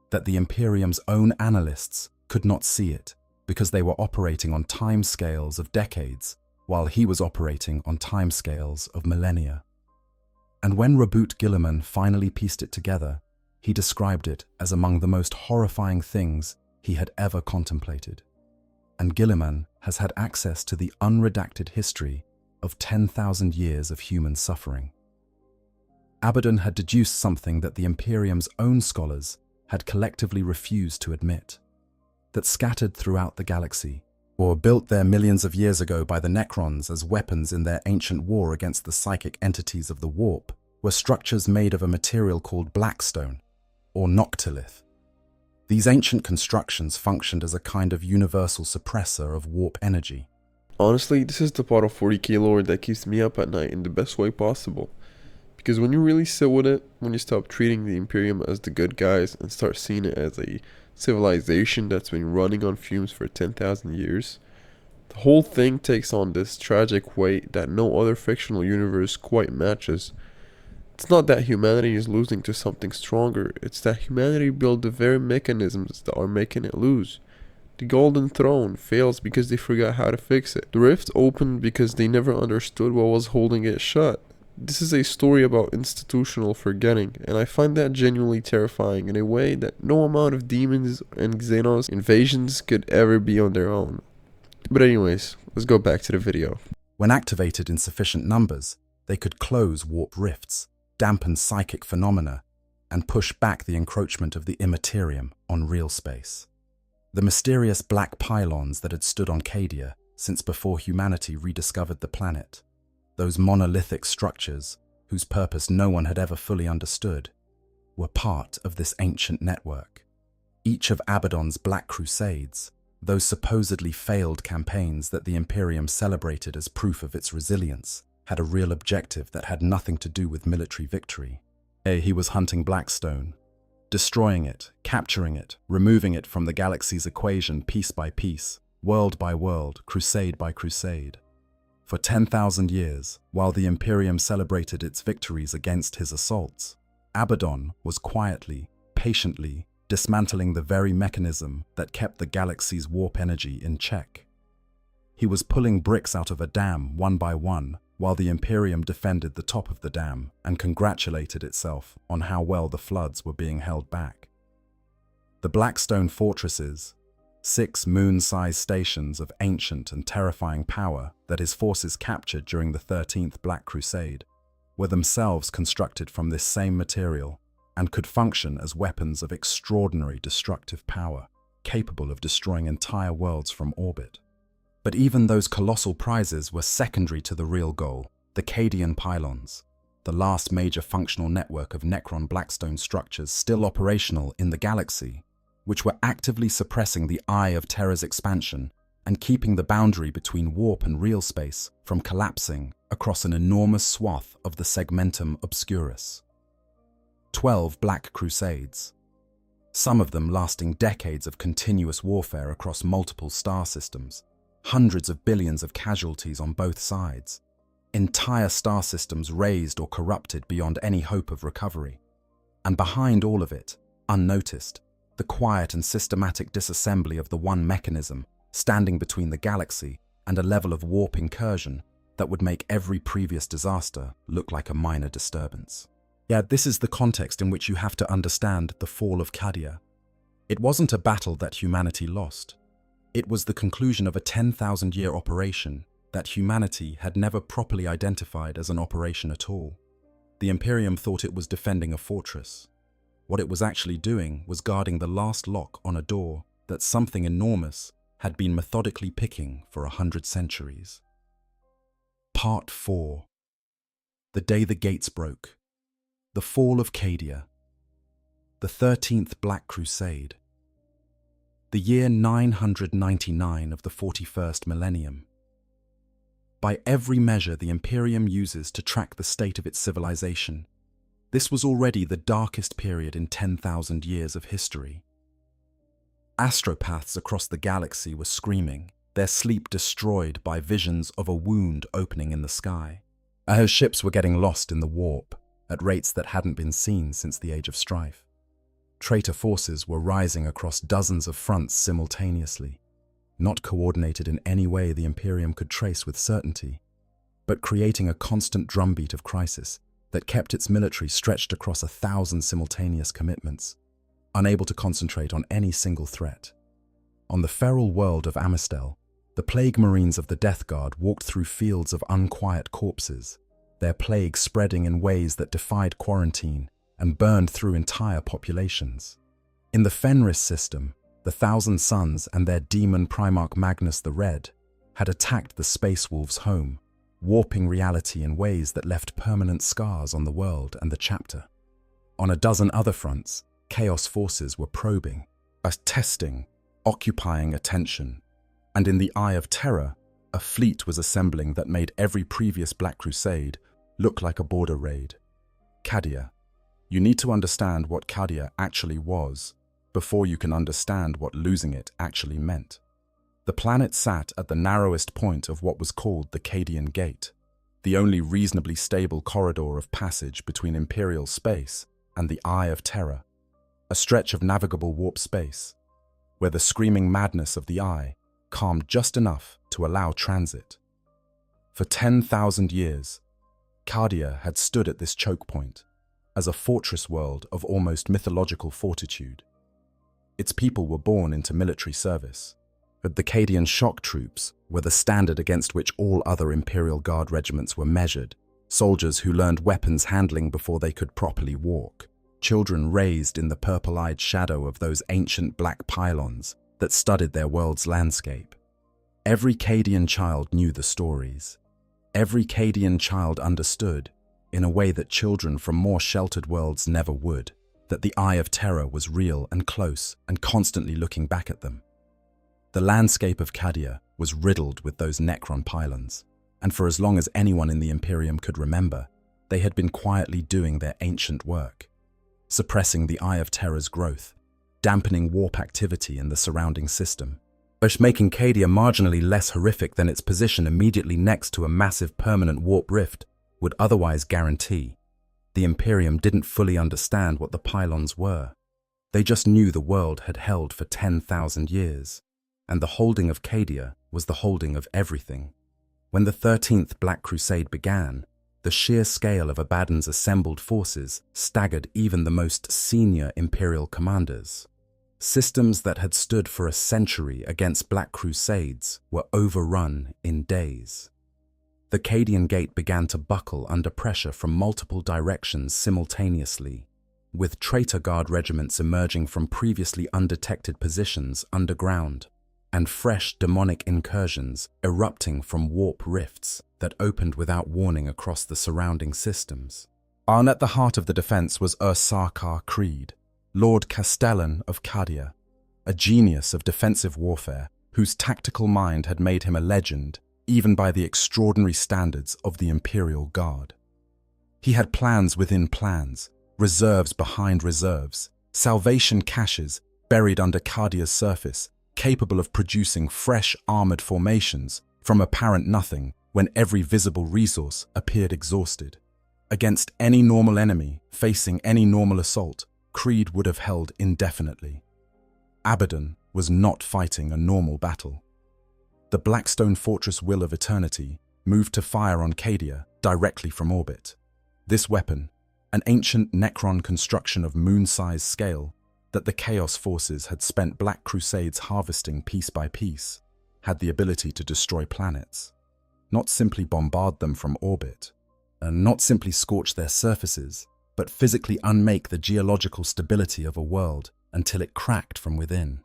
that the Imperium's own analysts could not see it because they were operating on timescales of decades, while he was operating on timescales of millennia. And when Reboot Guilliman finally pieced it together, he described it as among the most horrifying things he had ever contemplated. And Guilliman has had access to the unredacted history of 10,000 years of human suffering. Abaddon had deduced something that the Imperium's own scholars had collectively refused to admit, that scattered throughout the galaxy, or built there millions of years ago by the Necrons as weapons in their ancient war against the psychic entities of the Warp, were structures made of a material called blackstone, or noctilith. These ancient constructions functioned as a kind of universal suppressor of warp energy. Honestly, this is the part of 40k lore that keeps me up at night in the best way possible. Because when you really sit with it, when you stop treating the Imperium as the good guys and start seeing it as a civilization that's been running on fumes for 10,000 years, the whole thing takes on this tragic weight that no other fictional universe quite matches. It's not that humanity is losing to something stronger, it's that humanity built the very mechanisms that are making it lose. The Golden Throne fails because they forgot how to fix it. The rift opened because they never understood what was holding it shut. This is a story about institutional forgetting, and I find that genuinely terrifying in a way that no amount of demons and Xenos invasions could ever be on their own. But anyways, let's go back to the video. When activated in sufficient numbers, they could close warp rifts, dampen psychic phenomena, and push back the encroachment of the immaterium on real space. The mysterious black pylons that had stood on Cadia since before humanity rediscovered the planet, those monolithic structures whose purpose no one had ever fully understood, were part of this ancient network. Each of Abaddon's Black Crusades, those supposedly failed campaigns that the Imperium celebrated as proof of its resilience, had a real objective that had nothing to do with military victory. He was hunting Blackstone, destroying it, capturing it, removing it from the galaxy's equation piece by piece, world by world, crusade by crusade. For 10,000 years, while the Imperium celebrated its victories against his assaults, Abaddon was quietly, patiently dismantling the very mechanism that kept the galaxy's warp energy in check. He was pulling bricks out of a dam one by one, while the Imperium defended the top of the dam and congratulated itself on how well the floods were being held back. The Blackstone fortresses, 6 moon-sized stations of ancient and terrifying power that his forces captured during the 13th Black Crusade, were themselves constructed from this same material and could function as weapons of extraordinary destructive power, capable of destroying entire worlds from orbit. But even those colossal prizes were secondary to the real goal, the Cadian pylons, the last major functional network of Necron Blackstone structures still operational in the galaxy, which were actively suppressing the eye of Terra's expansion and keeping the boundary between warp and real space from collapsing across an enormous swath of the segmentum obscurus. 12 Black Crusades, some of them lasting decades of continuous warfare across multiple star systems, hundreds of billions of casualties on both sides, entire star systems razed or corrupted beyond any hope of recovery. And behind all of it, unnoticed, the quiet and systematic disassembly of the one mechanism standing between the galaxy and a level of warp incursion that would make every previous disaster look like a minor disturbance. Yeah, this is the context in which you have to understand the fall of Cadia. It wasn't a battle that humanity lost. It was the conclusion of a 10,000-year operation that humanity had never properly identified as an operation at all. The Imperium thought it was defending a fortress. What it was actually doing was guarding the last lock on a door that something enormous had been methodically picking for 100 centuries. Part 4. The Day the Gates Broke. The Fall of Cadia. The 13th Black Crusade. The year 999 of the 41st Millennium. By every measure the Imperium uses to track the state of its civilization, this was already the darkest period in 10,000 years of history. Astropaths across the galaxy were screaming, their sleep destroyed by visions of a wound opening in the sky. Her ships were getting lost in the warp at rates that hadn't been seen since the Age of Strife. Traitor forces were rising across dozens of fronts simultaneously, not coordinated in any way the Imperium could trace with certainty, but creating a constant drumbeat of crisis that kept its military stretched across 1,000 simultaneous commitments, unable to concentrate on any single threat. On the feral world of Amistel, the plague marines of the Death Guard walked through fields of unquiet corpses, their plague spreading in ways that defied quarantine and burned through entire populations. In the Fenris system, the Thousand Sons and their demon Primarch Magnus the Red had attacked the Space Wolves' home, warping reality in ways that left permanent scars on the world and the chapter. On a dozen other fronts, Chaos forces were probing, testing, occupying attention, and in the Eye of Terror, a fleet was assembling that made every previous Black Crusade look like a border raid. Cadia. You need to understand what Cadia actually was before you can understand what losing it actually meant. The planet sat at the narrowest point of what was called the Cadian Gate, the only reasonably stable corridor of passage between Imperial space and the Eye of Terror, a stretch of navigable warp space, where the screaming madness of the Eye calmed just enough to allow transit. For 10,000 years, Cadia had stood at this choke point, as a fortress world of almost mythological fortitude. Its people were born into military service, but the Cadian shock troops were the standard against which all other Imperial Guard regiments were measured, soldiers who learned weapons handling before they could properly walk, children raised in the purple-eyed shadow of those ancient black pylons that studded their world's landscape. Every Cadian child knew the stories. Every Cadian child understood, in a way that children from more sheltered worlds never would, that the Eye of Terror was real and close and constantly looking back at them. The landscape of Cadia was riddled with those Necron pylons, and for as long as anyone in the Imperium could remember, they had been quietly doing their ancient work, suppressing the Eye of Terror's growth, dampening warp activity in the surrounding system, but making Cadia marginally less horrific than its position immediately next to a massive permanent warp rift would otherwise guarantee. The Imperium didn't fully understand what the pylons were. They just knew the world had held for 10,000 years, and the holding of Cadia was the holding of everything. When the 13th Black Crusade began, the sheer scale of Abaddon's assembled forces staggered even the most senior Imperial commanders. Systems that had stood for a century against Black Crusades were overrun in days. The Cadian Gate began to buckle under pressure from multiple directions simultaneously, with traitor guard regiments emerging from previously undetected positions underground, and fresh demonic incursions erupting from warp rifts that opened without warning across the surrounding systems. And at the heart of the defense was Ursarkar Creed, Lord Castellan of Cadia, a genius of defensive warfare whose tactical mind had made him a legend even by the extraordinary standards of the Imperial Guard. He had plans within plans, reserves behind reserves, salvation caches buried under Cadia's surface, capable of producing fresh armored formations from apparent nothing when every visible resource appeared exhausted. Against any normal enemy facing any normal assault, Creed would have held indefinitely. Abaddon was not fighting a normal battle. The Blackstone Fortress Will of Eternity moved to fire on Cadia directly from orbit. This weapon, an ancient Necron construction of moon-sized scale that the Chaos forces had spent Black Crusades harvesting piece by piece, had the ability to destroy planets, not simply bombard them from orbit, and not simply scorch their surfaces, but physically unmake the geological stability of a world until it cracked from within.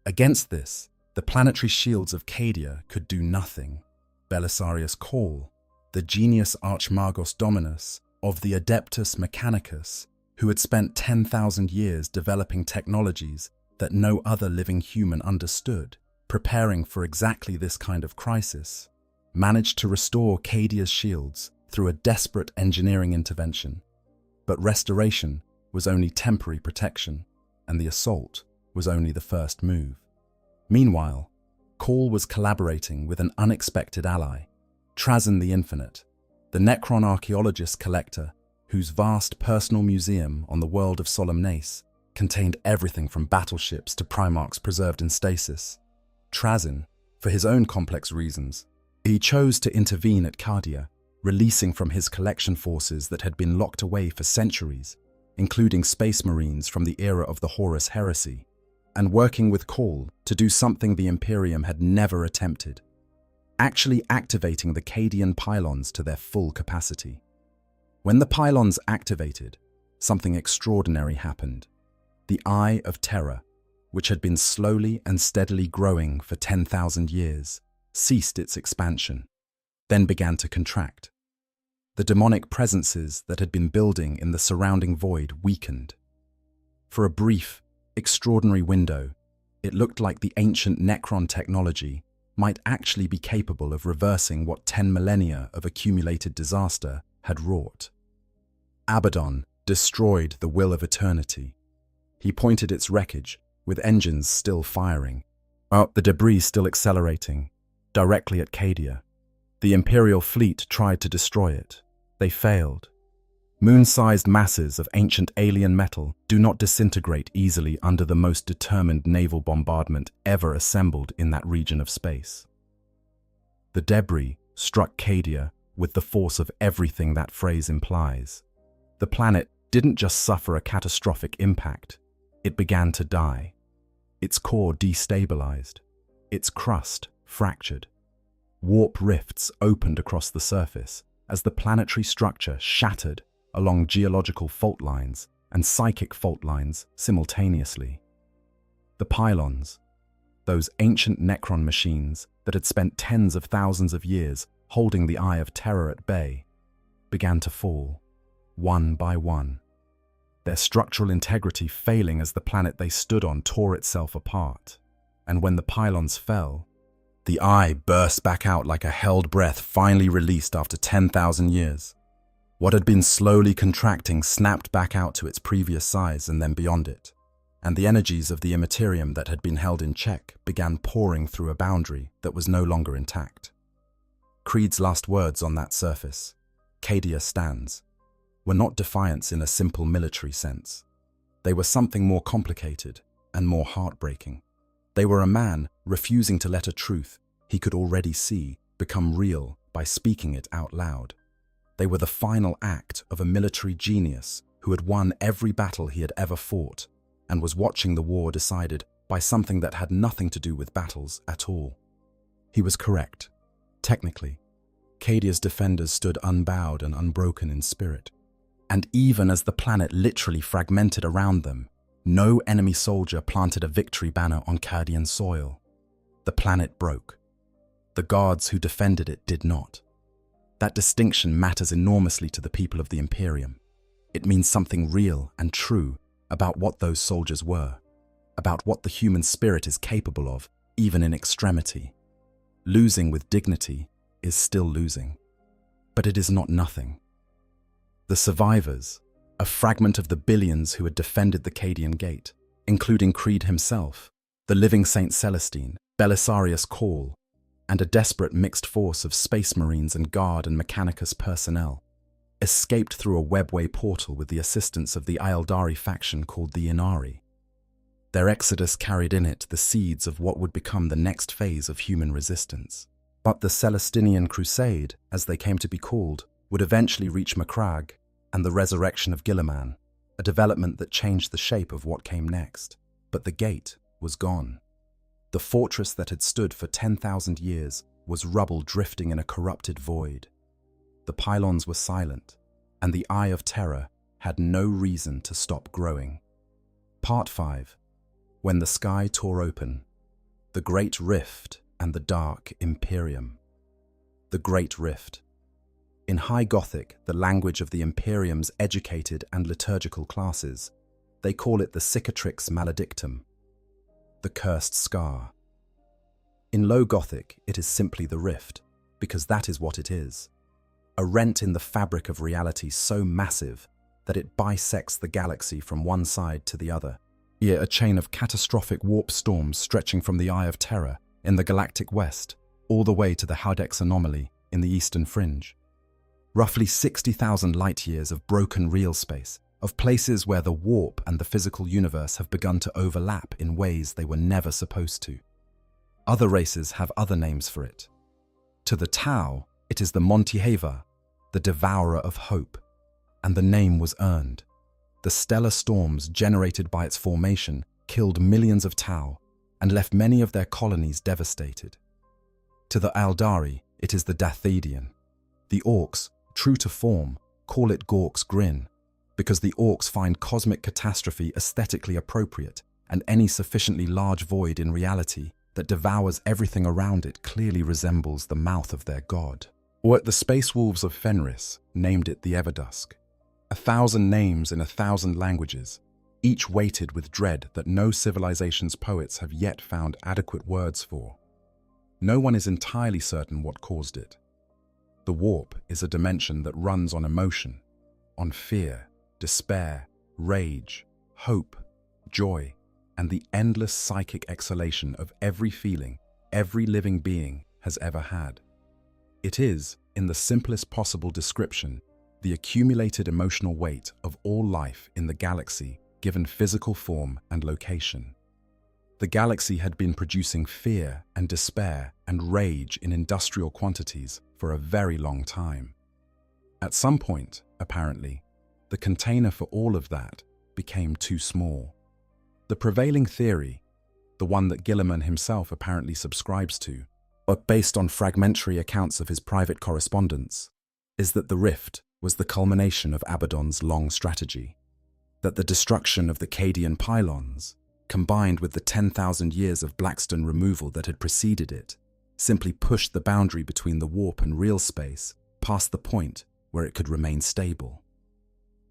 Against this, the planetary shields of Cadia could do nothing. Belisarius Cawl, the genius Archmagos Dominus of the Adeptus Mechanicus, who had spent 10,000 years developing technologies that no other living human understood, preparing for exactly this kind of crisis, managed to restore Cadia's shields through a desperate engineering intervention. But restoration was only temporary protection, and the assault was only the first move. Meanwhile, Cawl was collaborating with an unexpected ally, Trazyn the Infinite, the Necron archaeologist collector whose vast personal museum on the world of Solemnace contained everything from battleships to Primarchs preserved in stasis. Trazyn, for his own complex reasons, he chose to intervene at Cadia, releasing from his collection forces that had been locked away for centuries, including Space Marines from the era of the Horus Heresy, and working with Cawl to do something the Imperium had never attempted, actually activating the Cadian pylons to their full capacity. When the pylons activated, something extraordinary happened. The Eye of Terror, which had been slowly and steadily growing for 10,000 years, ceased its expansion. then began to contract. The demonic presences that had been building in the surrounding void weakened. For a brief, extraordinary window, it looked like the ancient Necron technology might actually be capable of reversing what 10 millennia of accumulated disaster had wrought. Abaddon destroyed the will of eternity. He pointed its wreckage, with engines still firing, the debris still accelerating, directly at Cadia. The Imperial fleet tried to destroy it. They failed. Moon-sized masses of ancient alien metal do not disintegrate easily under the most determined naval bombardment ever assembled in that region of space. The debris struck Cadia with the force of everything that phrase implies. The planet didn't just suffer a catastrophic impact, it began to die. Its core destabilized, its crust fractured. Warp rifts opened across the surface as the planetary structure shattered along geological fault lines and psychic fault lines simultaneously. The pylons, those ancient Necron machines that had spent tens of thousands of years holding the Eye of Terror at bay, began to fall, one by one. Their structural integrity failing as the planet they stood on tore itself apart. And when the pylons fell, the eye burst back out like a held breath finally released after 10,000 years. What had been slowly contracting snapped back out to its previous size and then beyond it, and the energies of the Imperium that had been held in check began pouring through a boundary that was no longer intact. Creed's last words on that surface, "Cadia stands," were not defiance in a simple military sense. They were something more complicated and more heartbreaking. They were a man refusing to let a truth he could already see become real by speaking it out loud. They were the final act of a military genius who had won every battle he had ever fought and was watching the war decided by something that had nothing to do with battles at all. He was correct. Technically, Cadia's defenders stood unbowed and unbroken in spirit. And even as the planet literally fragmented around them, no enemy soldier planted a victory banner on Cadian soil. The planet broke. The guards who defended it did not. That distinction matters enormously to the people of the Imperium. It means something real and true about what those soldiers were, about what the human spirit is capable of, even in extremity. Losing with dignity is still losing. But it is not nothing. The survivors, a fragment of the billions who had defended the Cadian Gate, including Creed himself, the living Saint Celestine, Belisarius Cawl, and a desperate mixed force of Space Marines and Guard and Mechanicus personnel, escaped through a webway portal with the assistance of the Aeldari faction called the Inari. Their exodus carried in it the seeds of what would become the next phase of human resistance. But the Celestinian Crusade, as they came to be called, would eventually reach Macragge and the resurrection of Guilliman, a development that changed the shape of what came next. But the gate was gone. The fortress that had stood for 10,000 years was rubble drifting in a corrupted void. The pylons were silent, and the Eye of Terror had no reason to stop growing. Part 5. When the Sky Tore Open. The Great Rift and the Dark Imperium. The Great Rift. In High Gothic, the language of the Imperium's educated and liturgical classes, they call it the Cicatrix Maledictum, the Cursed Scar. In Low Gothic, it is simply the Rift, because that is what it is. A rent in the fabric of reality so massive that it bisects the galaxy from one side to the other, via a chain of catastrophic warp storms stretching from the Eye of Terror in the galactic west, all the way to the Haudex anomaly in the eastern fringe. Roughly 60,000 light-years of broken real space, of places where the warp and the physical universe have begun to overlap in ways they were never supposed to. Other races have other names for it. To the Tau, it is the Montiheva, the Devourer of Hope, and the name was earned. The stellar storms generated by its formation killed millions of Tau and left many of their colonies devastated. To the Aeldari, it is the Dathedian. The Orcs, true to form, call it Gork's Grin, because the Orcs find cosmic catastrophe aesthetically appropriate, and any sufficiently large void in reality that devours everything around it clearly resembles the mouth of their god. Or at the Space Wolves of Fenris named it the Everdusk. 1,000 names in 1,000 languages, each weighted with dread that no civilization's poets have yet found adequate words for. No one is entirely certain what caused it. The warp is a dimension that runs on emotion, on fear, despair, rage, hope, joy, and the endless psychic exhalation of every feeling every living being has ever had. It is, in the simplest possible description, the accumulated emotional weight of all life in the galaxy given physical form and location. The galaxy had been producing fear and despair and rage in industrial quantities for a very long time. At some point, apparently, the container for all of that became too small. The prevailing theory, the one that Gilliman himself apparently subscribes to, but based on fragmentary accounts of his private correspondence, is that the rift was the culmination of Abaddon's long strategy, that the destruction of the Cadian pylons, combined with the 10,000 years of Blackstone removal that had preceded it, simply pushed the boundary between the warp and real space past the point where it could remain stable.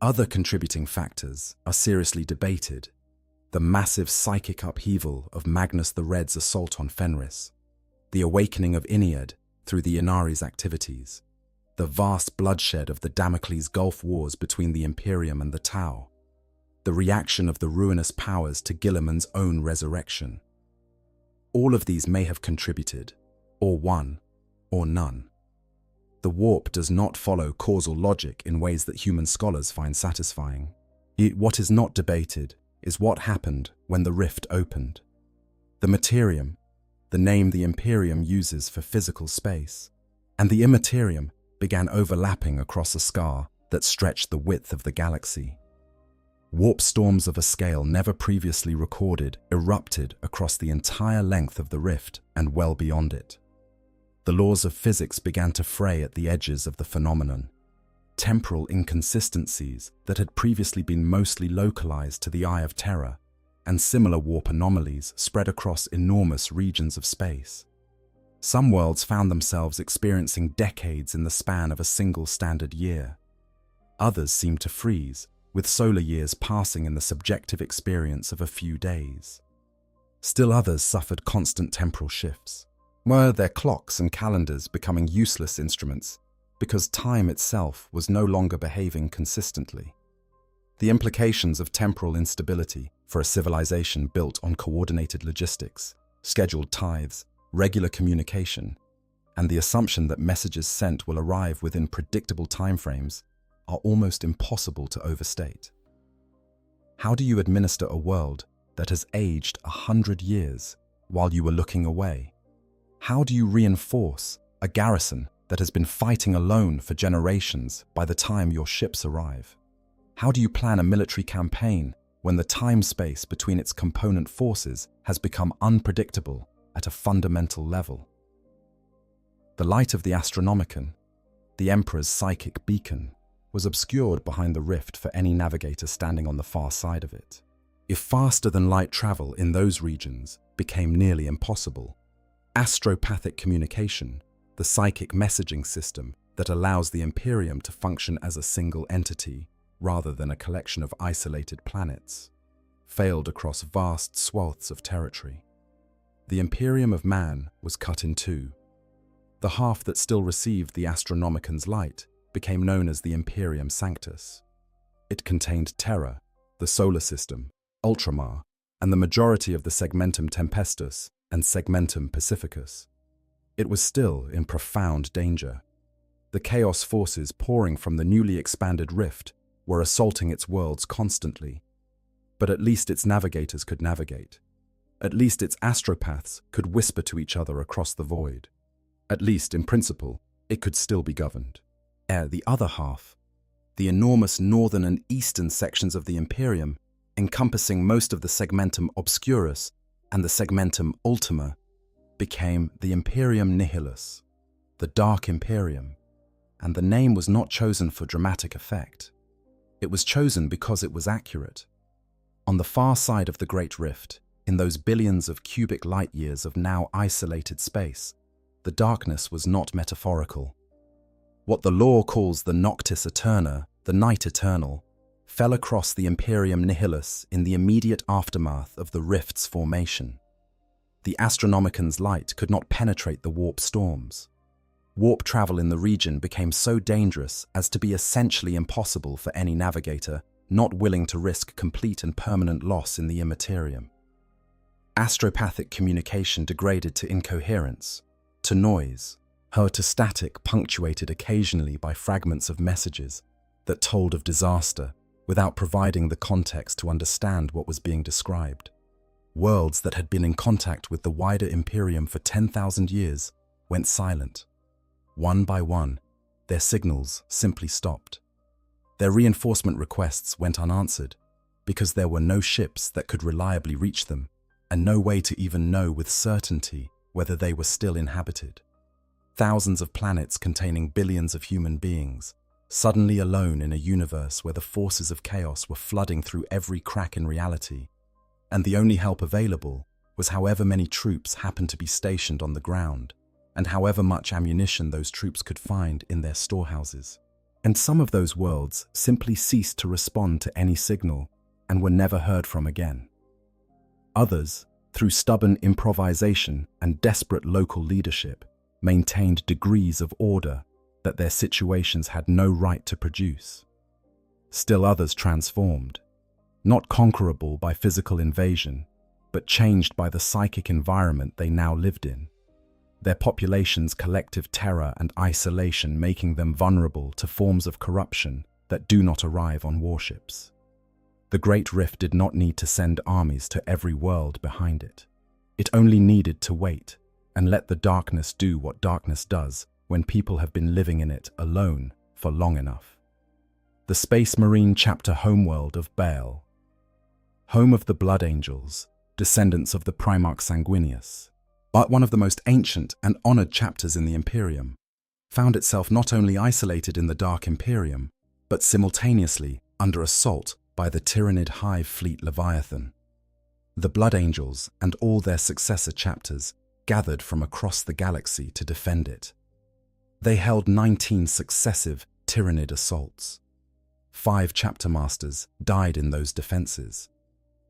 Other contributing factors are seriously debated: the massive psychic upheaval of Magnus the Red's assault on Fenris, the awakening of Aeneid through the Inari's activities, the vast bloodshed of the Damocles Gulf Wars between the Imperium and the Tau, the reaction of the ruinous powers to Gilliman's own resurrection. All of these may have contributed, or one, or none. The warp does not follow causal logic in ways that human scholars find satisfying. What is not debated is what happened when the rift opened. The materium, the name the Imperium uses for physical space, and the immaterium began overlapping across a scar that stretched the width of the galaxy. Warp storms of a scale never previously recorded erupted across the entire length of the rift and well beyond it. The laws of physics began to fray at the edges of the phenomenon. Temporal inconsistencies that had previously been mostly localized to the Eye of Terror, and similar warp anomalies spread across enormous regions of space. Some worlds found themselves experiencing decades in the span of a single standard year. Others seemed to freeze, with solar years passing in the subjective experience of a few days. Still others suffered constant temporal shifts, their clocks and calendars becoming useless instruments because time itself was no longer behaving consistently. The implications of temporal instability for a civilization built on coordinated logistics, scheduled tithes, regular communication, and the assumption that messages sent will arrive within predictable timeframes are almost impossible to overstate. How do you administer a world that has aged 100 years while you were looking away? How do you reinforce a garrison that has been fighting alone for generations by the time your ships arrive? How do you plan a military campaign when the time-space between its component forces has become unpredictable at a fundamental level? The light of the Astronomicon, the Emperor's psychic beacon, was obscured behind the rift for any navigator standing on the far side of it. If faster-than-light travel in those regions became nearly impossible, astropathic communication, the psychic messaging system that allows the Imperium to function as a single entity rather than a collection of isolated planets, failed across vast swaths of territory. The Imperium of Man was cut in two. The half that still received the Astronomicon's light became known as the Imperium Sanctus. It contained Terra, the Solar System, Ultramar, and the majority of the Segmentum Tempestus and Segmentum Pacificus. It was still in profound danger. The chaos forces pouring from the newly expanded rift were assaulting its worlds constantly. But at least its navigators could navigate. At least its astropaths could whisper to each other across the void. At least, in principle, it could still be governed. The other half, the enormous northern and eastern sections of the Imperium, encompassing most of the Segmentum Obscurus and the Segmentum Ultima, became the Imperium Nihilus, the Dark Imperium, and the name was not chosen for dramatic effect. It was chosen because it was accurate. On the far side of the Great Rift, in those billions of cubic light-years of now isolated space, the darkness was not metaphorical. What the lore calls the Noctis Eterna, the Night Eternal, fell across the Imperium Nihilus in the immediate aftermath of the rift's formation. The Astronomican's light could not penetrate the warp storms. Warp travel in the region became so dangerous as to be essentially impossible for any navigator not willing to risk complete and permanent loss in the immaterium. Astropathic communication degraded to incoherence, to noise, or to static punctuated occasionally by fragments of messages that told of disaster without providing the context to understand what was being described. Worlds that had been in contact with the wider Imperium for 10,000 years went silent. One by one, their signals simply stopped. Their reinforcement requests went unanswered because there were no ships that could reliably reach them and no way to even know with certainty whether they were still inhabited. Thousands of planets containing billions of human beings, suddenly alone in a universe where the forces of chaos were flooding through every crack in reality, and the only help available was however many troops happened to be stationed on the ground, and however much ammunition those troops could find in their storehouses. And some of those worlds simply ceased to respond to any signal and were never heard from again. Others, through stubborn improvisation and desperate local leadership, maintained degrees of order that their situations had no right to produce. Still others transformed, not conquerable by physical invasion, but changed by the psychic environment they now lived in, their population's collective terror and isolation making them vulnerable to forms of corruption that do not arrive on warships. The Great Rift did not need to send armies to every world behind it. It only needed to wait and let the darkness do what darkness does when people have been living in it alone for long enough. The Space Marine chapter homeworld of Baal, home of the Blood Angels, descendants of the Primarch Sanguinius, but one of the most ancient and honored chapters in the Imperium, found itself not only isolated in the Dark Imperium, but simultaneously under assault by the Tyrannid Hive fleet Leviathan. The Blood Angels and all their successor chapters gathered from across the galaxy to defend it. They held 19 successive Tyrannid assaults. 5 chapter masters died in those defenses.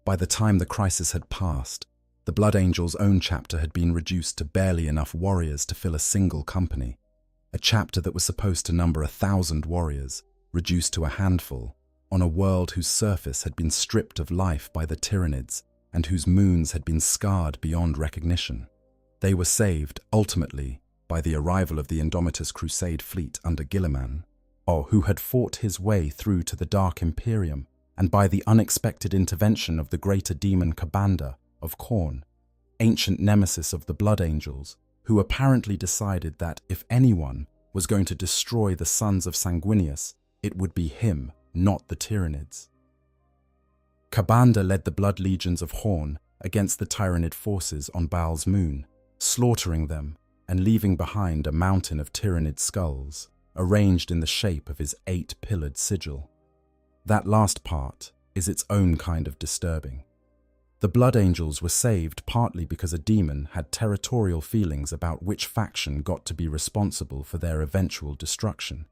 By the time the crisis had passed, the Blood Angels' own chapter had been reduced to barely enough warriors to fill a single company. A chapter that was supposed to number 1,000 warriors, reduced to a handful, on a world whose surface had been stripped of life by the Tyrannids and whose moons had been scarred beyond recognition. They were saved, ultimately, by the arrival of the Indomitus Crusade fleet under Guilliman, who had fought his way through to the Dark Imperium, and by the unexpected intervention of the greater demon Kabanda of Khorne, ancient nemesis of the Blood Angels, who apparently decided that if anyone was going to destroy the sons of Sanguinius, it would be him, not the Tyrannids. Kabanda led the Blood Legions of Khorne against the Tyrannid forces on Baal's moon, slaughtering them and leaving behind a mountain of Tyrannid skulls, arranged in the shape of his 8-pillared sigil. That last part is its own kind of disturbing. The Blood Angels were saved partly because a demon had territorial feelings about which faction got to be responsible for their eventual destruction.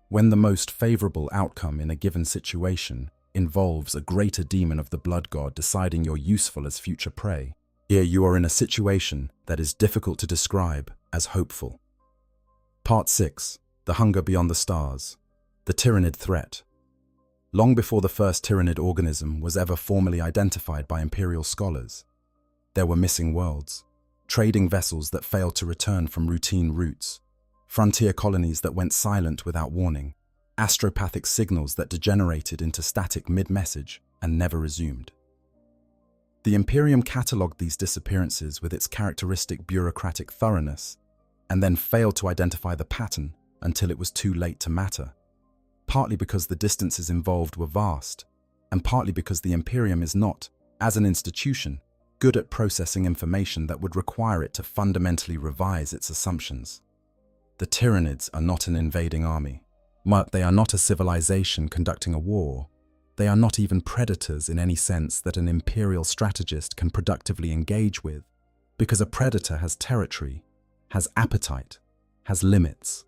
When the most favorable outcome in a given situation involves a greater demon of the blood god deciding you're useful as future prey, here you are in a situation that is difficult to describe as hopeful. Part 6. The Hunger Beyond the Stars. The Tyrannid Threat. Long before the first Tyrannid organism was ever formally identified by Imperial scholars, there were missing worlds, trading vessels that failed to return from routine routes, frontier colonies that went silent without warning, astropathic signals that degenerated into static mid-message and never resumed. The Imperium catalogued these disappearances with its characteristic bureaucratic thoroughness, and then failed to identify the pattern until it was too late to matter, partly because the distances involved were vast, and partly because the Imperium is not, as an institution, good at processing information that would require it to fundamentally revise its assumptions. The Tyrannids are not an invading army. They are not a civilization conducting a war. They are not even predators in any sense that an imperial strategist can productively engage with, because a predator has territory, has appetite, has limits.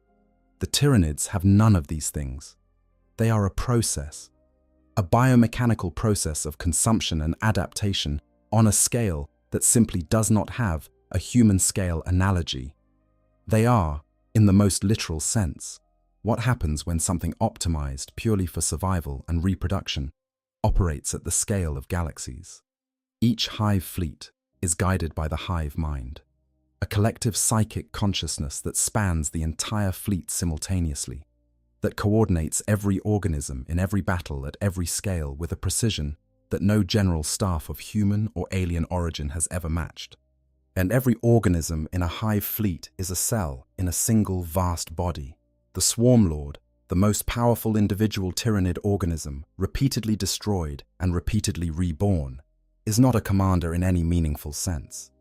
The Tyranids have none of these things. They are a process, a biomechanical process of consumption and adaptation on a scale that simply does not have a human scale analogy. They are, in the most literal sense, what happens when something optimized purely for survival and reproduction operates at the scale of galaxies. Each hive fleet is guided by the hive mind, a collective psychic consciousness that spans the entire fleet simultaneously, that coordinates every organism in every battle at every scale with a precision that no general staff of human or alien origin has ever matched. And every organism in a hive fleet is a cell in a single vast body. The Swarm Lord, the most powerful individual Tyranid organism, repeatedly destroyed and repeatedly reborn, is not a commander in any meaningful sense.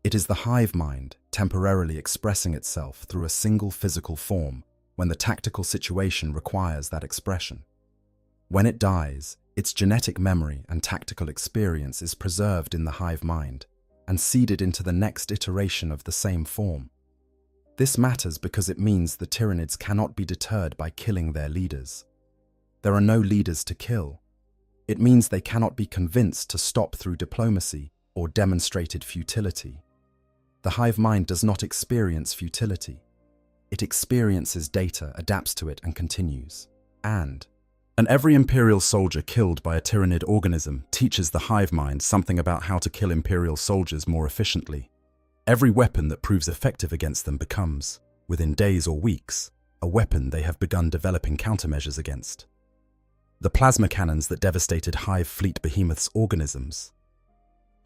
It is the hive mind temporarily expressing itself through a single physical form when the tactical situation requires that expression. When it dies, its genetic memory and tactical experience is preserved in the hive mind and seeded into the next iteration of the same form. This matters because it means the Tyranids cannot be deterred by killing their leaders. There are no leaders to kill. It means they cannot be convinced to stop through diplomacy or demonstrated futility. The hive mind does not experience futility. It experiences data, adapts to it, and continues. And every Imperial soldier killed by a Tyranid organism teaches the hive mind something about how to kill Imperial soldiers more efficiently. Every weapon that proves effective against them becomes, within days or weeks, a weapon they have begun developing countermeasures against. The plasma cannons that devastated Hive Fleet Behemoth's organisms.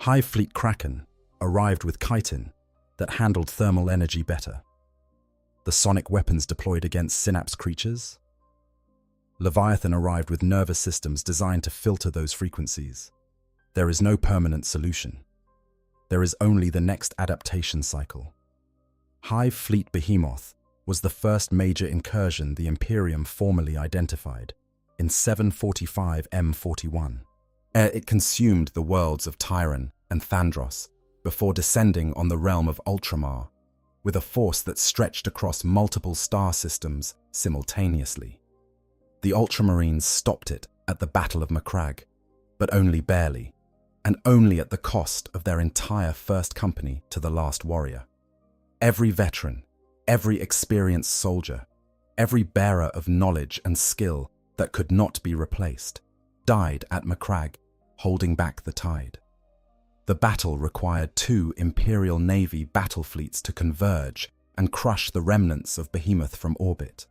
Hive Fleet Kraken arrived with chitin that handled thermal energy better. The sonic weapons deployed against synapse creatures. Leviathan arrived with nervous systems designed to filter those frequencies. There is no permanent solution. There is only the next adaptation cycle. Hive Fleet Behemoth was the first major incursion the Imperium formally identified in 745 M41. It consumed the worlds of Tyran and Thandros before descending on the realm of Ultramar with a force that stretched across multiple star systems simultaneously. The Ultramarines stopped it at the Battle of Macragge, but only barely, and only at the cost of their entire first company to the last warrior. Every veteran, every experienced soldier, every bearer of knowledge and skill that could not be replaced, died at Macragge, holding back the tide. The battle required 2 Imperial Navy battle fleets to converge and crush the remnants of Behemoth from orbit.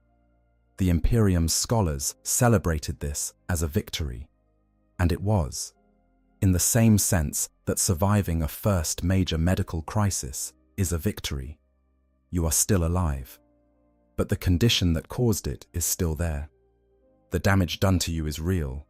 The Imperium's scholars celebrated this as a victory, and it was, in the same sense that surviving a first major medical crisis is a victory. You are still alive, but the condition that caused it is still there. The damage done to you is real,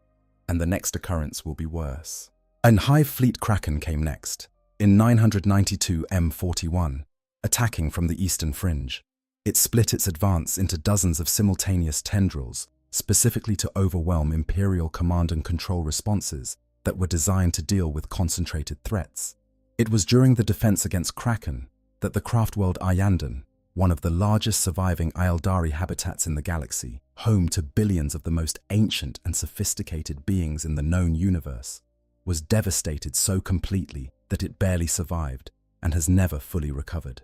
and the next occurrence will be worse. And Hive Fleet Kraken came next, in 992 M41, attacking from the eastern fringe. It split its advance into dozens of simultaneous tendrils, specifically to overwhelm Imperial command and control responses that were designed to deal with concentrated threats. It was during the defense against Kraken that the craft world Iyanden, one of the largest surviving Aeldari habitats in the galaxy, home to billions of the most ancient and sophisticated beings in the known universe, was devastated so completely that it barely survived and has never fully recovered.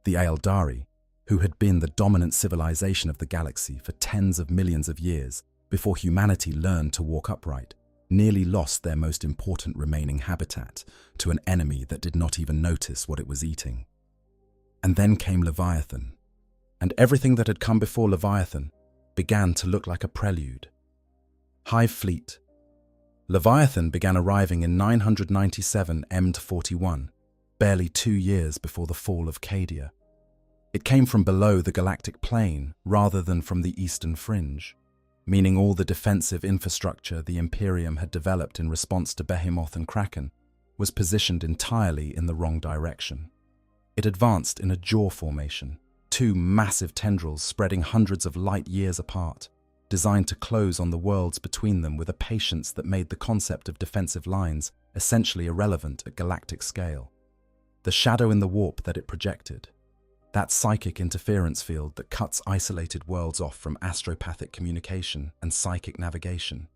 The Aeldari, who had been the dominant civilization of the galaxy for tens of millions of years before humanity learned to walk upright, nearly lost their most important remaining habitat to an enemy that did not even notice what it was eating. And then came Leviathan, and everything that had come before Leviathan began to look like a prelude. Hive Fleet. Leviathan began arriving in 997 M41, barely 2 years before the fall of Cadia. It came from below the galactic plane rather than from the eastern fringe, meaning all the defensive infrastructure the Imperium had developed in response to Behemoth and Kraken was positioned entirely in the wrong direction. It advanced in a jaw formation, 2 massive tendrils spreading hundreds of light years apart, designed to close on the worlds between them with a patience that made the concept of defensive lines essentially irrelevant at galactic scale. The shadow in the warp that it projected, That psychic interference field that cuts isolated worlds off from astropathic communication and psychic navigation,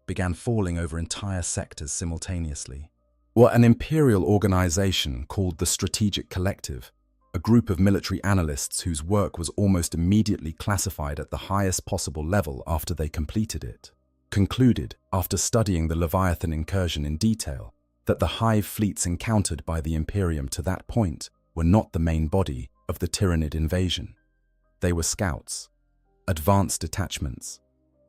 began falling over entire sectors simultaneously. What an imperial organization called the Strategic Collective, a group of military analysts whose work was almost immediately classified at the highest possible level after they completed it, concluded, after studying the Leviathan incursion in detail, that the hive fleets encountered by the Imperium to that point were not the main body of the Tyranid invasion. They were scouts, advanced detachments,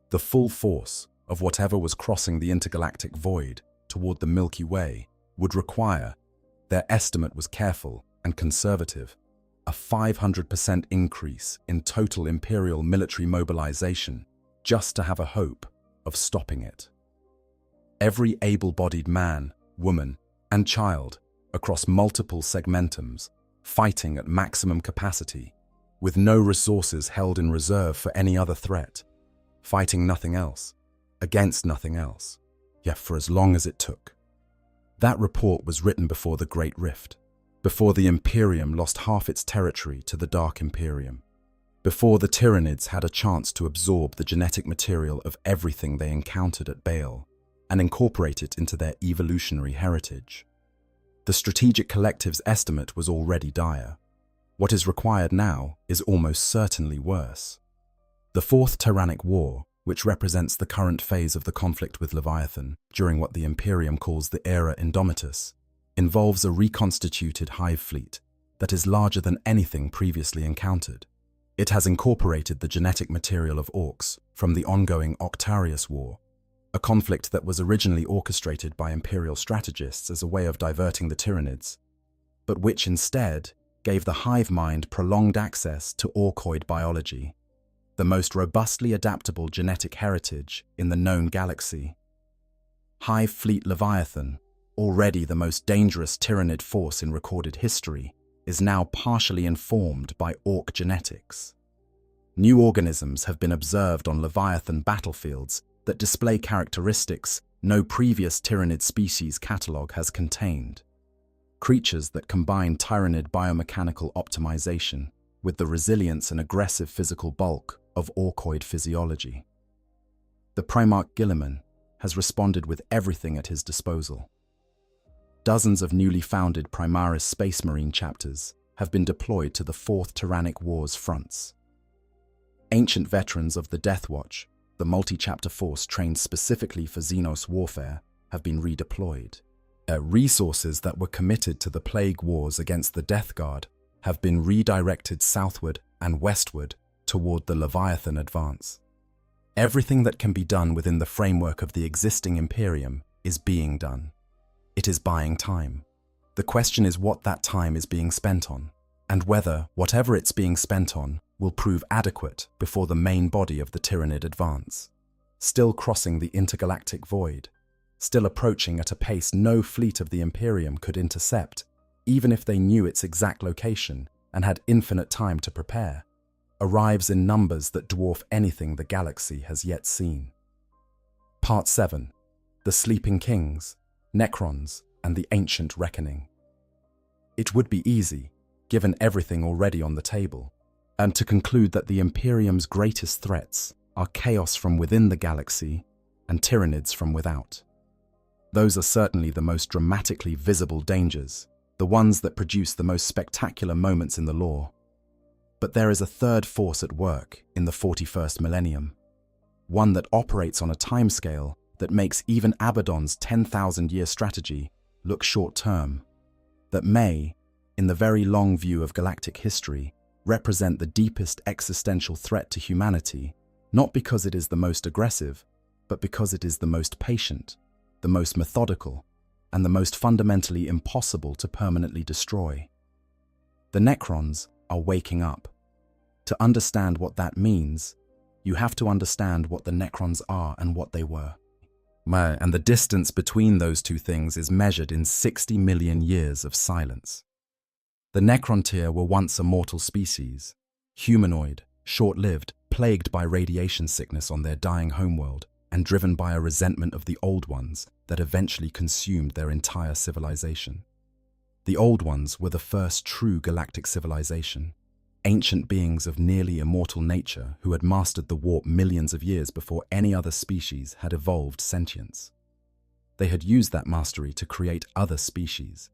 the full force of whatever was crossing the intergalactic void toward the Milky Way would require, their estimate was careful and conservative, a 500% increase in total Imperial military mobilization just to have a hope of stopping it. Every able-bodied man, woman, and child across multiple segmentums fighting at maximum capacity, with no resources held in reserve for any other threat, fighting nothing else, against nothing else, yet for as long as it took. That report was written before the Great Rift, before the Imperium lost half its territory to the Dark Imperium, before the Tyranids had a chance to absorb the genetic material of everything they encountered at Baal and incorporate it into their evolutionary heritage. The Strategic Collective's estimate was already dire. What is required now is almost certainly worse. The Fourth Tyrannic War, which represents the current phase of the conflict with Leviathan during what the Imperium calls the Era Indomitus, involves a reconstituted hive fleet that is larger than anything previously encountered. It has incorporated the genetic material of orcs from the ongoing Octarius War, a conflict that was originally orchestrated by Imperial strategists as a way of diverting the Tyranids, but which instead gave the hive mind prolonged access to orcoid biology, the most robustly adaptable genetic heritage in the known galaxy. Hive Fleet Leviathan, already the most dangerous Tyranid force in recorded history, is now partially informed by orc genetics. New organisms have been observed on Leviathan battlefields that display characteristics no previous Tyranid species catalogue has contained. Creatures that combine Tyranid biomechanical optimization with the resilience and aggressive physical bulk of orcoid physiology. The Primarch Guilliman has responded with everything at his disposal. Dozens of newly founded Primaris Space Marine chapters have been deployed to the Fourth Tyrannic War's fronts. Ancient veterans of the Death Watch, the multi-chapter force trained specifically for Xenos warfare, have been redeployed. Resources that were committed to the Plague Wars against the Death Guard have been redirected southward and westward toward the Leviathan advance. Everything that can be done within the framework of the existing Imperium is being done. It is buying time. The question is what that time is being spent on, and whether whatever it's being spent on will prove adequate before the main body of the Tyranid advance. Still crossing the intergalactic void, still approaching at a pace no fleet of the Imperium could intercept, even if they knew its exact location and had infinite time to prepare, arrives in numbers that dwarf anything the galaxy has yet seen. Part 7. The Sleeping Kings, Necrons, and the Ancient Reckoning. It would be easy, given everything already on the table, and to conclude that the Imperium's greatest threats are chaos from within the galaxy and Tyranids from without. Those are certainly the most dramatically visible dangers, the ones that produce the most spectacular moments in the lore. But there is a third force at work in the 41st millennium, one that operates on a timescale that makes even Abaddon's 10,000-year strategy look short-term, that may, in the very long view of galactic history, represent the deepest existential threat to humanity, not because it is the most aggressive, but because it is the most patient, the most methodical, and the most fundamentally impossible to permanently destroy. The Necrons are waking up. To understand what that means, you have to understand what the Necrons are and what they were. And the distance between those two things is measured in 60 million years of silence. The Necrontyr were once a mortal species, humanoid, short-lived, plagued by radiation sickness on their dying homeworld, and driven by a resentment of the Old Ones that eventually consumed their entire civilization. The Old Ones were the first true galactic civilization, ancient beings of nearly immortal nature who had mastered the warp millions of years before any other species had evolved sentience. They had used that mastery to create other species,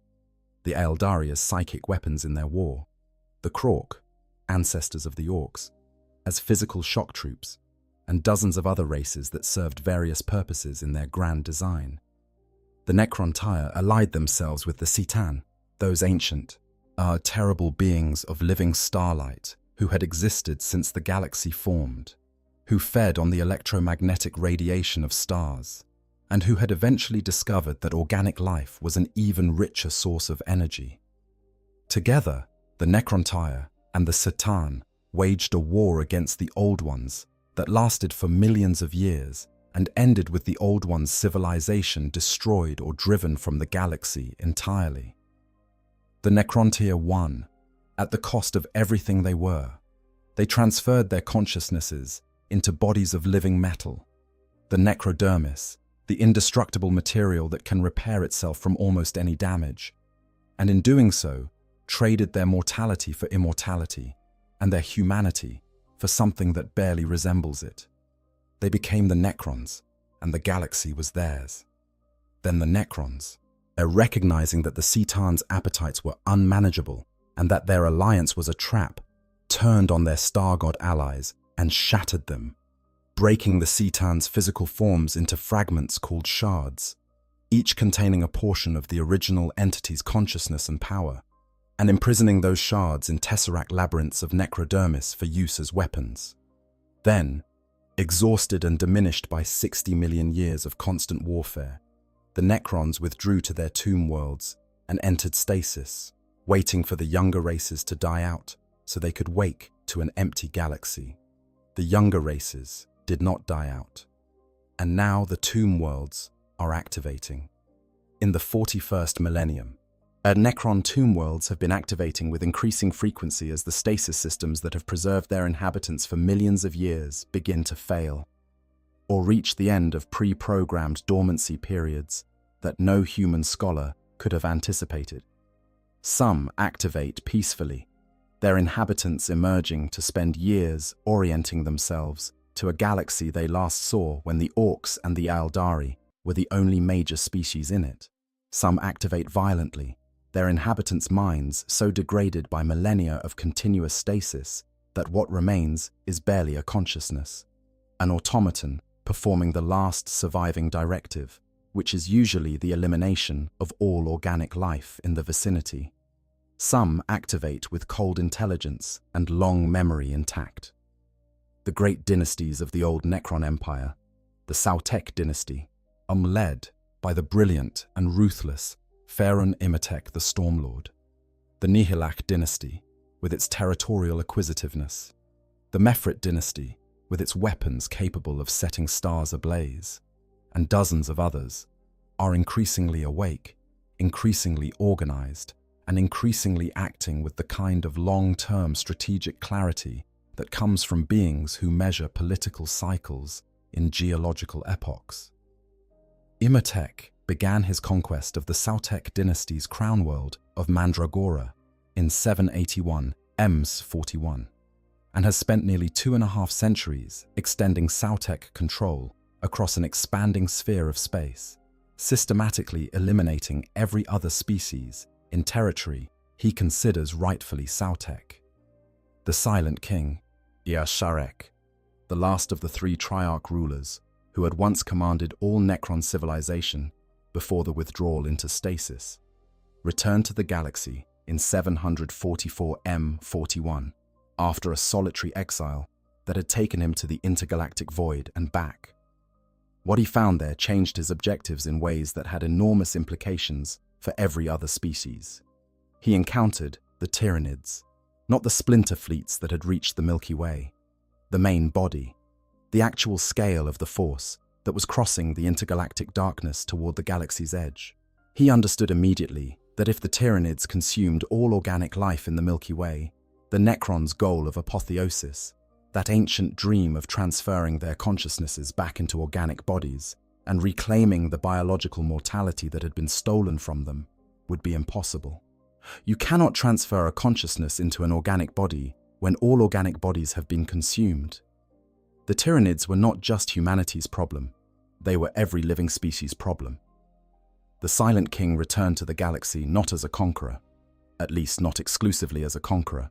the Aeldari as psychic weapons in their war, the Krork, ancestors of the Orcs, as physical shock troops, and dozens of other races that served various purposes in their grand design. The Necrontyre allied themselves with the Citan, those ancient, terrible beings of living starlight who had existed since the galaxy formed, who fed on the electromagnetic radiation of stars, and who had eventually discovered that organic life was an even richer source of energy. Together, the Necrontyre and the Citan waged a war against the Old Ones that lasted for millions of years and ended with the Old Ones' civilization destroyed or driven from the galaxy entirely. The Necrontyre won, at the cost of everything they were. They transferred their consciousnesses into bodies of living metal, the necrodermis, the indestructible material that can repair itself from almost any damage, and in doing so, traded their mortality for immortality, and their humanity for something that barely resembles it. They became the Necrons, and the galaxy was theirs. Then the Necrons, recognizing that the Citan's appetites were unmanageable and that their alliance was a trap, turned on their star god allies and shattered them, breaking the Citan's physical forms into fragments called shards, each containing a portion of the original entity's consciousness and power, and imprisoning those shards in tesseract labyrinths of necrodermis for use as weapons. Then, exhausted and diminished by 60 million years of constant warfare, the Necrons withdrew to their tomb worlds and entered stasis, waiting for the younger races to die out so they could wake to an empty galaxy. The younger races did not die out, and now the tomb worlds are activating. In the 41st millennium, Necron tomb worlds have been activating with increasing frequency as the stasis systems that have preserved their inhabitants for millions of years begin to fail, or reach the end of pre-programmed dormancy periods that no human scholar could have anticipated. Some activate peacefully, their inhabitants emerging to spend years orienting themselves to a galaxy they last saw when the Orcs and the Aeldari were the only major species in it. Some activate violently, their inhabitants' minds so degraded by millennia of continuous stasis that what remains is barely a consciousness, an automaton performing the last surviving directive, which is usually the elimination of all organic life in the vicinity. Some activate with cold intelligence and long memory intact. The great dynasties of the old Necron Empire, the Sautek dynasty, are led by the brilliant and ruthless Pharaon Imhotep the Stormlord, the Nihilak dynasty with its territorial acquisitiveness, the Mefrit dynasty with its weapons capable of setting stars ablaze, and dozens of others, are increasingly awake, increasingly organized, and increasingly acting with the kind of long-term strategic clarity that comes from beings who measure political cycles in geological epochs. Imhotep began his conquest of the Sautek dynasty's crown world of Mandragora in 781 EMS 41, and has spent nearly 2.5 centuries extending Sautek control across an expanding sphere of space, systematically eliminating every other species in territory he considers rightfully Sautek. The Silent King, Sharek, the last of the 3 Triarch rulers who had once commanded all Necron civilization before the withdrawal into stasis, returned to the galaxy in 744 M41 after a solitary exile that had taken him to the intergalactic void and back. What he found there changed his objectives in ways that had enormous implications for every other species. He encountered the Tyranids, not the splinter fleets that had reached the Milky Way, the main body, the actual scale of the force that was crossing the intergalactic darkness toward the galaxy's edge. He understood immediately that if the Tyranids consumed all organic life in the Milky Way, the Necrons' goal of apotheosis, that ancient dream of transferring their consciousnesses back into organic bodies and reclaiming the biological mortality that had been stolen from them, would be impossible. You cannot transfer a consciousness into an organic body when all organic bodies have been consumed. The Tyranids were not just humanity's problem, they were every living species' problem. The Silent King returned to the galaxy not as a conqueror, at least not exclusively as a conqueror,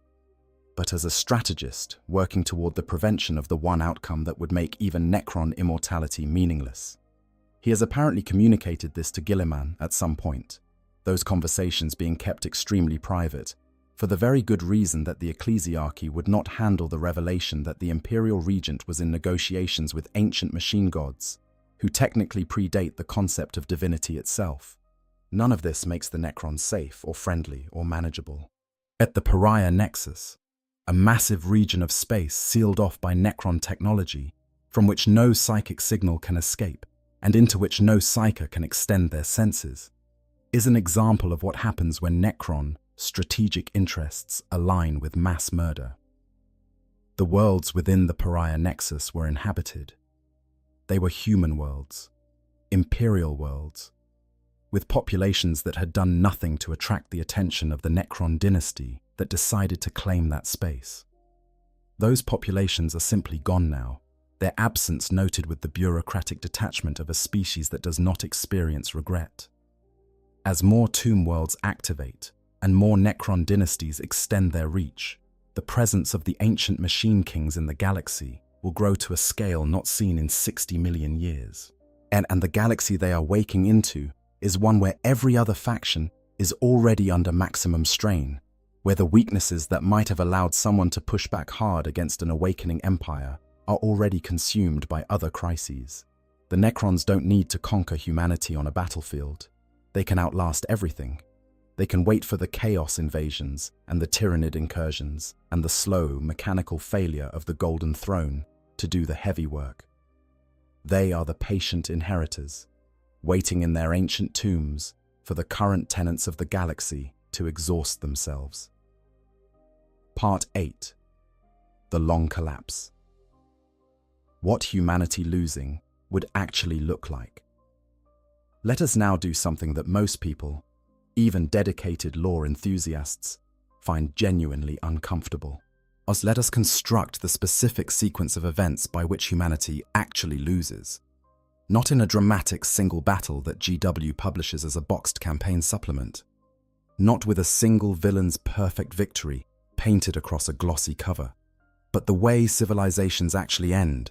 but as a strategist working toward the prevention of the one outcome that would make even Necron immortality meaningless. He has apparently communicated this to Guilliman at some point, those conversations being kept extremely private, for the very good reason that the ecclesiarchy would not handle the revelation that the Imperial Regent was in negotiations with ancient machine gods, who technically predate the concept of divinity itself. None of this makes the Necrons safe or friendly or manageable. At the Pariah Nexus, a massive region of space sealed off by Necron technology, from which no psychic signal can escape, and into which no psyker can extend their senses, is an example of what happens when Necron strategic interests align with mass murder. The worlds within the Pariah Nexus were inhabited. They were human worlds, imperial worlds, with populations that had done nothing to attract the attention of the Necron dynasty that decided to claim that space. Those populations are simply gone now, their absence noted with the bureaucratic detachment of a species that does not experience regret. As more tomb worlds activate and more Necron dynasties extend their reach, the presence of the ancient machine kings in the galaxy will grow to a scale not seen in 60 million years. And the galaxy they are waking into is one where every other faction is already under maximum strain, where the weaknesses that might have allowed someone to push back hard against an awakening empire are already consumed by other crises. The Necrons don't need to conquer humanity on a battlefield. They can outlast everything. They can wait for the chaos invasions and the Tyranid incursions and the slow, mechanical failure of the Golden Throne to do the heavy work. They are the patient inheritors, waiting in their ancient tombs for the current tenants of the galaxy to exhaust themselves. Part 8. The Long Collapse. What humanity losing would actually look like. Let us now do something that most people, even dedicated lore enthusiasts, find genuinely uncomfortable. Let us construct the specific sequence of events by which humanity actually loses. Not in a dramatic single battle that GW publishes as a boxed campaign supplement. Not with a single villain's perfect victory painted across a glossy cover, but the way civilizations actually end,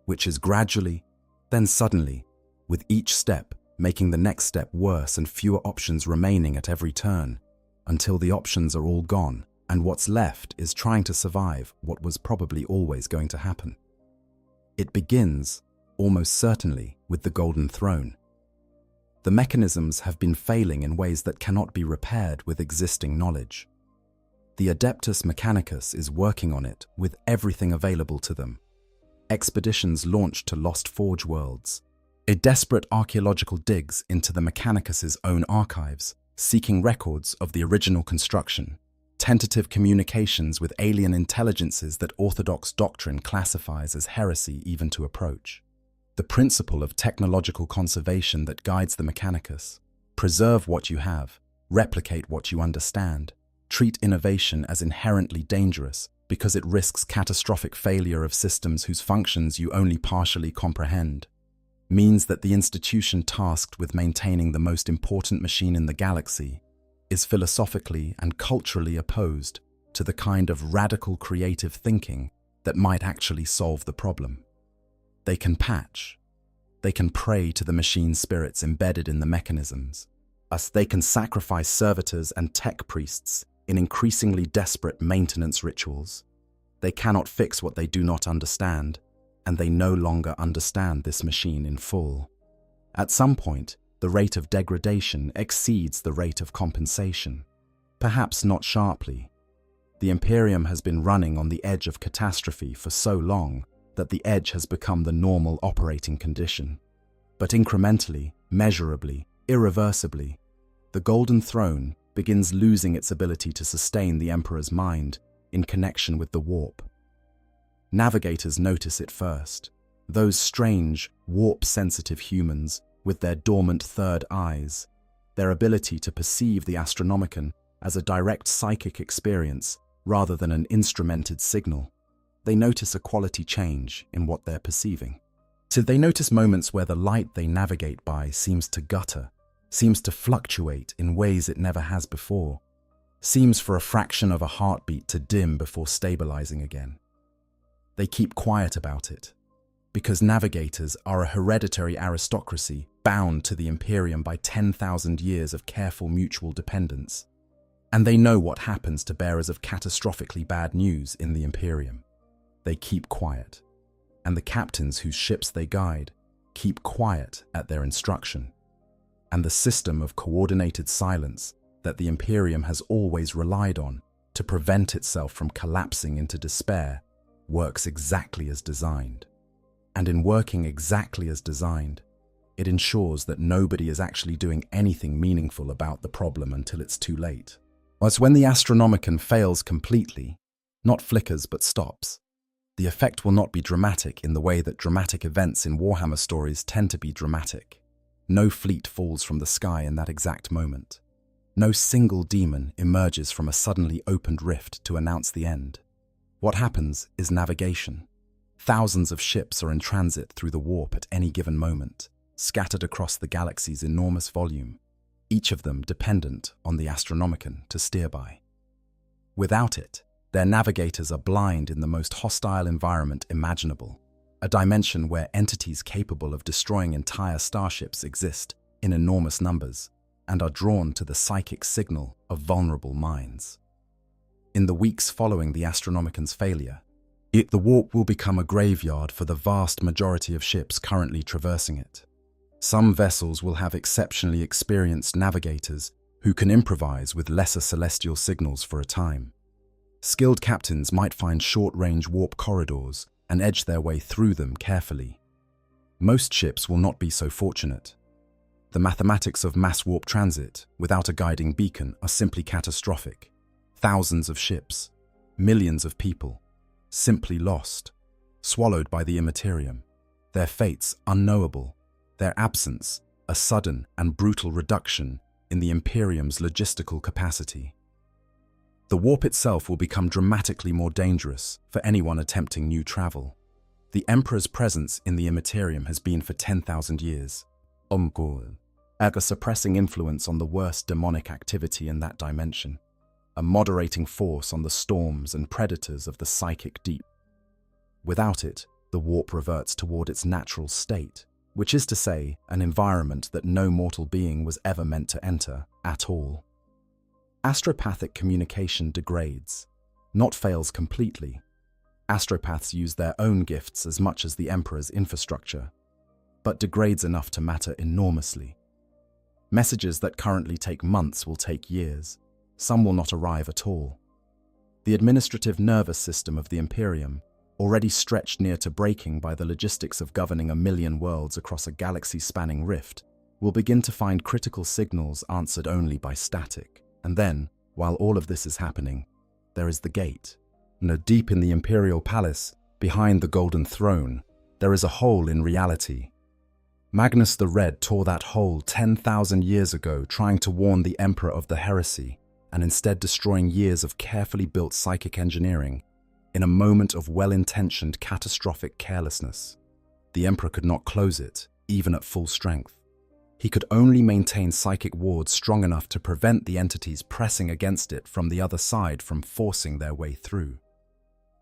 which is gradually, then suddenly, with each step making the next step worse and fewer options remaining at every turn, until the options are all gone and what's left is trying to survive what was probably always going to happen. It begins, almost certainly, with the Golden Throne. The mechanisms have been failing in ways that cannot be repaired with existing knowledge. The Adeptus Mechanicus is working on it with everything available to them. Expeditions launched to Lost Forge worlds, a desperate archaeological digs into the Mechanicus's own archives, seeking records of the original construction, tentative communications with alien intelligences that orthodox doctrine classifies as heresy even to approach. The principle of technological conservation that guides the Mechanicus: preserve what you have, replicate what you understand, treat innovation as inherently dangerous because it risks catastrophic failure of systems whose functions you only partially comprehend, means that the institution tasked with maintaining the most important machine in the galaxy is philosophically and culturally opposed to the kind of radical creative thinking that might actually solve the problem. They can patch. They can pray to the machine spirits embedded in the mechanisms. They can sacrifice servitors and tech priests in increasingly desperate maintenance rituals. They cannot fix what they do not understand, and they no longer understand this machine in full. At some point, the rate of degradation exceeds the rate of compensation. Perhaps not sharply. The Imperium has been running on the edge of catastrophe for so long that the edge has become the normal operating condition. But incrementally, measurably, irreversibly, the Golden Throne begins losing its ability to sustain the Emperor's mind in connection with the warp. Navigators notice it first. Those strange, warp-sensitive humans with their dormant third eyes, their ability to perceive the Astronomicon as a direct psychic experience rather than an instrumented signal, they notice a quality change in what they're perceiving. So they notice moments where the light they navigate by seems to gutter, seems to fluctuate in ways it never has before, seems for a fraction of a heartbeat to dim before stabilizing again. They keep quiet about it, because navigators are a hereditary aristocracy bound to the Imperium by 10,000 years of careful mutual dependence, and they know what happens to bearers of catastrophically bad news in the Imperium. They keep quiet, and the captains whose ships they guide keep quiet at their instruction, and the system of coordinated silence that the Imperium has always relied on to prevent itself from collapsing into despair works exactly as designed. And in working exactly as designed, it ensures that nobody is actually doing anything meaningful about the problem until it's too late. Whereas when the Astronomicon fails completely, not flickers but stops, the effect will not be dramatic in the way that dramatic events in Warhammer stories tend to be dramatic. No fleet falls from the sky in that exact moment. No single demon emerges from a suddenly opened rift to announce the end. What happens is navigation. Thousands of ships are in transit through the warp at any given moment, scattered across the galaxy's enormous volume, each of them dependent on the Astronomicon to steer by. Without it, their navigators are blind in the most hostile environment imaginable, a dimension where entities capable of destroying entire starships exist in enormous numbers and are drawn to the psychic signal of vulnerable minds. In the weeks following the Astronomicon's failure, the warp will become a graveyard for the vast majority of ships currently traversing it. Some vessels will have exceptionally experienced navigators who can improvise with lesser celestial signals for a time. Skilled captains might find short-range warp corridors and edge their way through them carefully. Most ships will not be so fortunate. The mathematics of mass warp transit without a guiding beacon are simply catastrophic. Thousands of ships, millions of people, simply lost, swallowed by the Imperium, their fates unknowable, their absence a sudden and brutal reduction in the Imperium's logistical capacity. The warp itself will become dramatically more dangerous for anyone attempting new travel. The Emperor's presence in the Imperium has been for 10,000 years, a suppressing influence on the worst demonic activity in that dimension, a moderating force on the storms and predators of the psychic deep. Without it, the warp reverts toward its natural state, which is to say, an environment that no mortal being was ever meant to enter at all. Astropathic communication degrades, not fails completely. Astropaths use their own gifts as much as the Emperor's infrastructure, but degrades enough to matter enormously. Messages that currently take months will take years. Some will not arrive at all. The administrative nervous system of the Imperium, already stretched near to breaking by the logistics of governing 1,000,000 worlds across a galaxy-spanning rift, will begin to find critical signals answered only by static. And then, while all of this is happening, there is the gate. Deep in the Imperial Palace, behind the Golden Throne, there is a hole in reality. Magnus the Red tore that hole 10,000 years ago, trying to warn the Emperor of the heresy, and instead destroying years of carefully built psychic engineering in a moment of well-intentioned catastrophic carelessness. The Emperor could not close it, even at full strength. He could only maintain psychic wards strong enough to prevent the entities pressing against it from the other side from forcing their way through.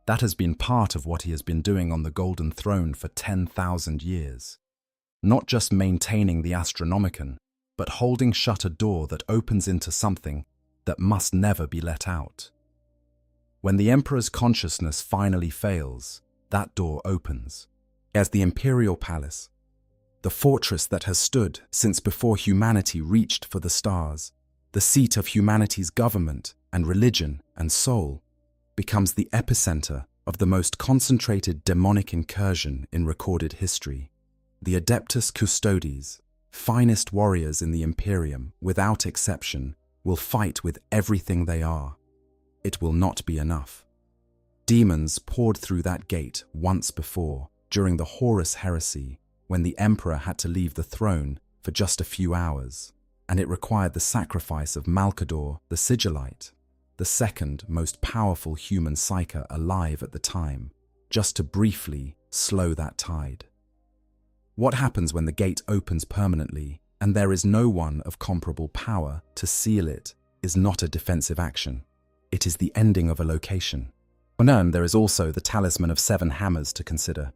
That has been part of what he has been doing on the Golden Throne for 10,000 years. Not just maintaining the Astronomicon, but holding shut a door that opens into something that must never be let out. When the Emperor's consciousness finally fails, that door opens. As the Imperial Palace, the fortress that has stood since before humanity reached for the stars, the seat of humanity's government and religion and soul, becomes the epicenter of the most concentrated demonic incursion in recorded history. The Adeptus Custodes, finest warriors in the Imperium, without exception, will fight with everything they are. It will not be enough. Demons poured through that gate once before, during the Horus heresy, when the Emperor had to leave the throne for just a few hours, and it required the sacrifice of Malcador the Sigillite, the second most powerful human psyker alive at the time, just to briefly slow that tide. What happens when the gate opens permanently and there is no one of comparable power to seal it is not a defensive action. It is the ending of a location. On there is also the Talisman of 7 Hammers to consider.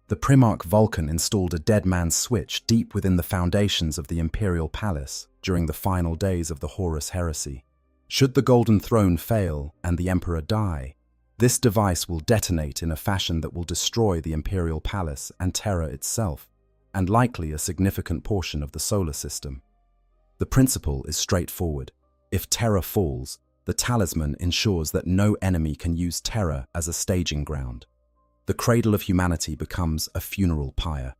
The Primarch Vulcan installed a dead man's switch deep within the foundations of the Imperial Palace during the final days of the Horus Heresy. Should the Golden Throne fail and the Emperor die, this device will detonate in a fashion that will destroy the Imperial Palace and Terra itself, and likely a significant portion of the solar system. The principle is straightforward. If Terra falls, the talisman ensures that no enemy can use Terra as a staging ground. The cradle of humanity becomes a funeral pyre.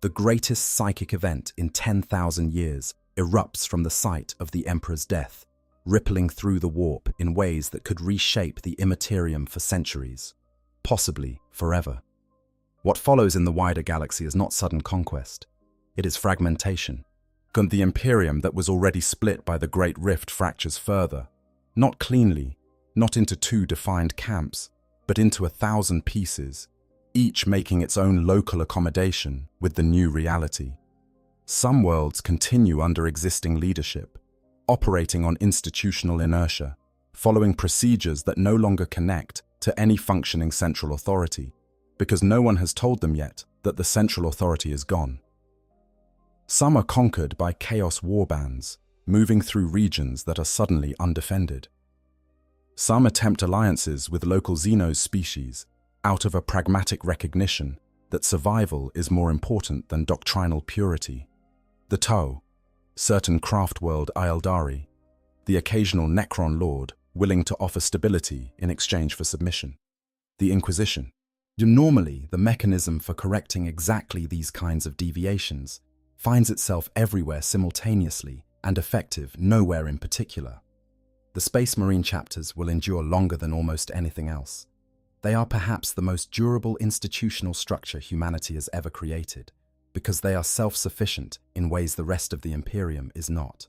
The greatest psychic event in 10,000 years erupts from the site of the Emperor's death, rippling through the warp in ways that could reshape the Imperium for centuries, possibly forever. What follows in the wider galaxy is not sudden conquest. It is fragmentation. The Imperium that was already split by the Great Rift fractures further, not cleanly, not into 2 defined camps, but into 1,000 pieces, each making its own local accommodation with the new reality. Some worlds continue under existing leadership, operating on institutional inertia, following procedures that no longer connect to any functioning central authority, because no one has told them yet that the central authority is gone. Some are conquered by chaos warbands, moving through regions that are suddenly undefended. Some attempt alliances with local Xenos species out of a pragmatic recognition that survival is more important than doctrinal purity. The Tau, certain craft-world Aeldari, the occasional Necron Lord willing to offer stability in exchange for submission. The Inquisition. Normally, the mechanism for correcting exactly these kinds of deviations finds itself everywhere simultaneously and effective nowhere in particular. The Space Marine chapters will endure longer than almost anything else. They are perhaps the most durable institutional structure humanity has ever created, because they are self-sufficient in ways the rest of the Imperium is not.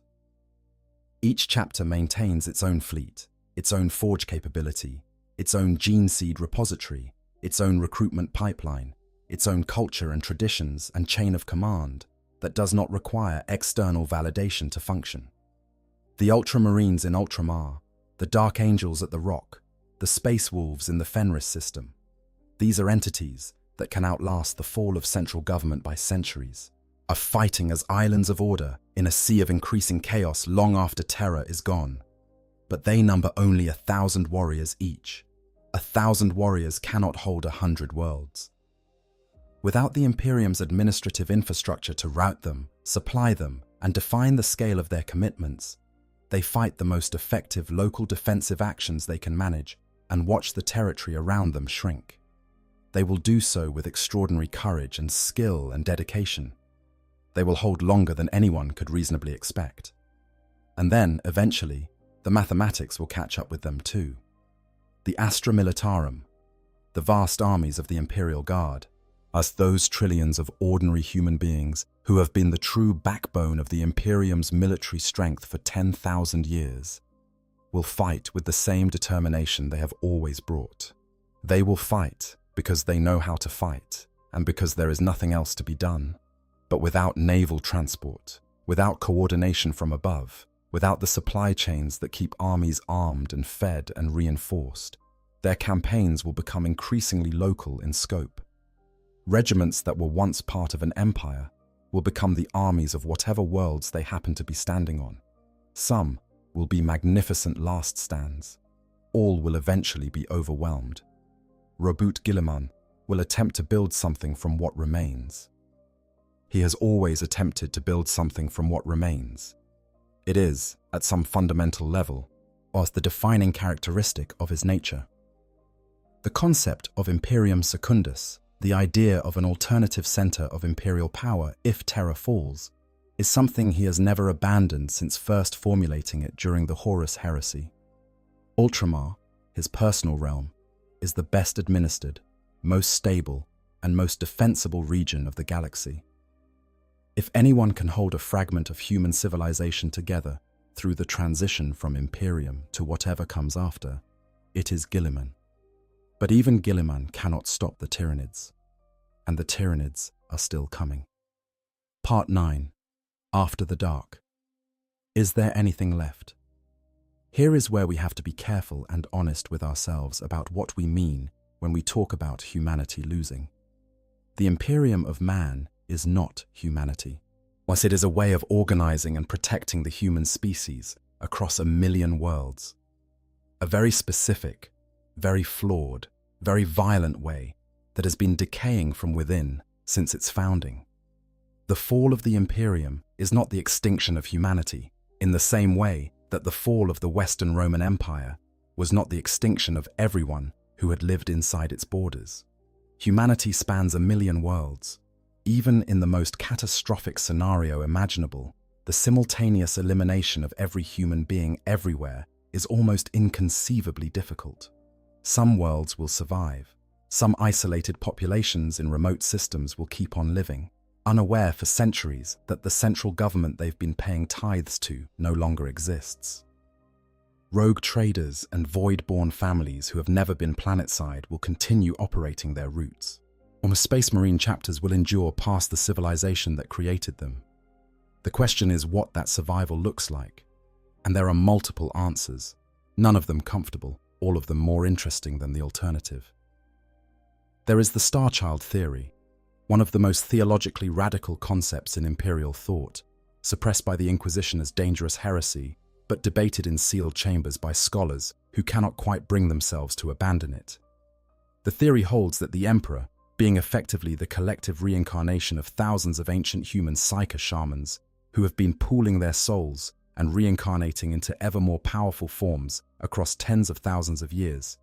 Each chapter maintains its own fleet, its own forge capability, its own gene seed repository, its own recruitment pipeline, its own culture and traditions and chain of command that does not require external validation to function. The Ultramarines in Ultramar, the Dark Angels at the Rock, the Space Wolves in the Fenris system. These are entities that can outlast the fall of central government by centuries, are fighting as islands of order in a sea of increasing chaos long after Terra is gone. But they number only 1,000 warriors each. 1,000 warriors cannot hold 100 worlds. Without the Imperium's administrative infrastructure to route them, supply them, and define the scale of their commitments, they fight the most effective local defensive actions they can manage and watch the territory around them shrink. They will do so with extraordinary courage and skill and dedication. They will hold longer than anyone could reasonably expect. And then, eventually, the mathematics will catch up with them too. The Astra Militarum, the vast armies of the Imperial Guard, as those trillions of ordinary human beings who have been the true backbone of the Imperium's military strength for 10,000 years, will fight with the same determination they have always brought. They will fight because they know how to fight, and because there is nothing else to be done. But without naval transport, without coordination from above, without the supply chains that keep armies armed and fed and reinforced, their campaigns will become increasingly local in scope. Regiments that were once part of an empire will become the armies of whatever worlds they happen to be standing on. Some will be magnificent last stands. All will eventually be overwhelmed. Robert Guilliman will attempt to build something from what remains. He has always attempted to build something from what remains. It is, at some fundamental level, was the defining characteristic of his nature. The concept of Imperium Secundus, the idea of an alternative center of imperial power if Terra falls, is something he has never abandoned since first formulating it during the Horus Heresy. Ultramar, his personal realm, is the best administered, most stable, and most defensible region of the galaxy. If anyone can hold a fragment of human civilization together through the transition from Imperium to whatever comes after, it is Guilliman. But even Guilliman cannot stop the Tyranids, and the Tyranids are still coming. Part 9. After the Dark. Is there anything left? Here is where we have to be careful and honest with ourselves about what we mean when we talk about humanity losing. The Imperium of man is not humanity, whilst it is a way of organizing and protecting the human species across 1,000,000 worlds. A very specific, very flawed, very violent way that has been decaying from within since its founding. The fall of the Imperium is not the extinction of humanity, in the same way that the fall of the Western Roman Empire was not the extinction of everyone who had lived inside its borders. Humanity spans 1,000,000 worlds. Even in the most catastrophic scenario imaginable, the simultaneous elimination of every human being everywhere is almost inconceivably difficult. Some worlds will survive. Some isolated populations in remote systems will keep on living, unaware for centuries that the central government they've been paying tithes to no longer exists. Rogue traders and void-born families who have never been planetside will continue operating their routes. Or Space Marine chapters will endure past the civilization that created them. The question is what that survival looks like. And there are multiple answers, none of them comfortable, all of them more interesting than the alternative. There is the Star Child theory, one of the most theologically radical concepts in imperial thought, suppressed by the Inquisition as dangerous heresy, but debated in sealed chambers by scholars who cannot quite bring themselves to abandon it. The theory holds that the Emperor, being effectively the collective reincarnation of thousands of ancient human psyker shamans who have been pooling their souls and reincarnating into ever more powerful forms across tens of thousands of years,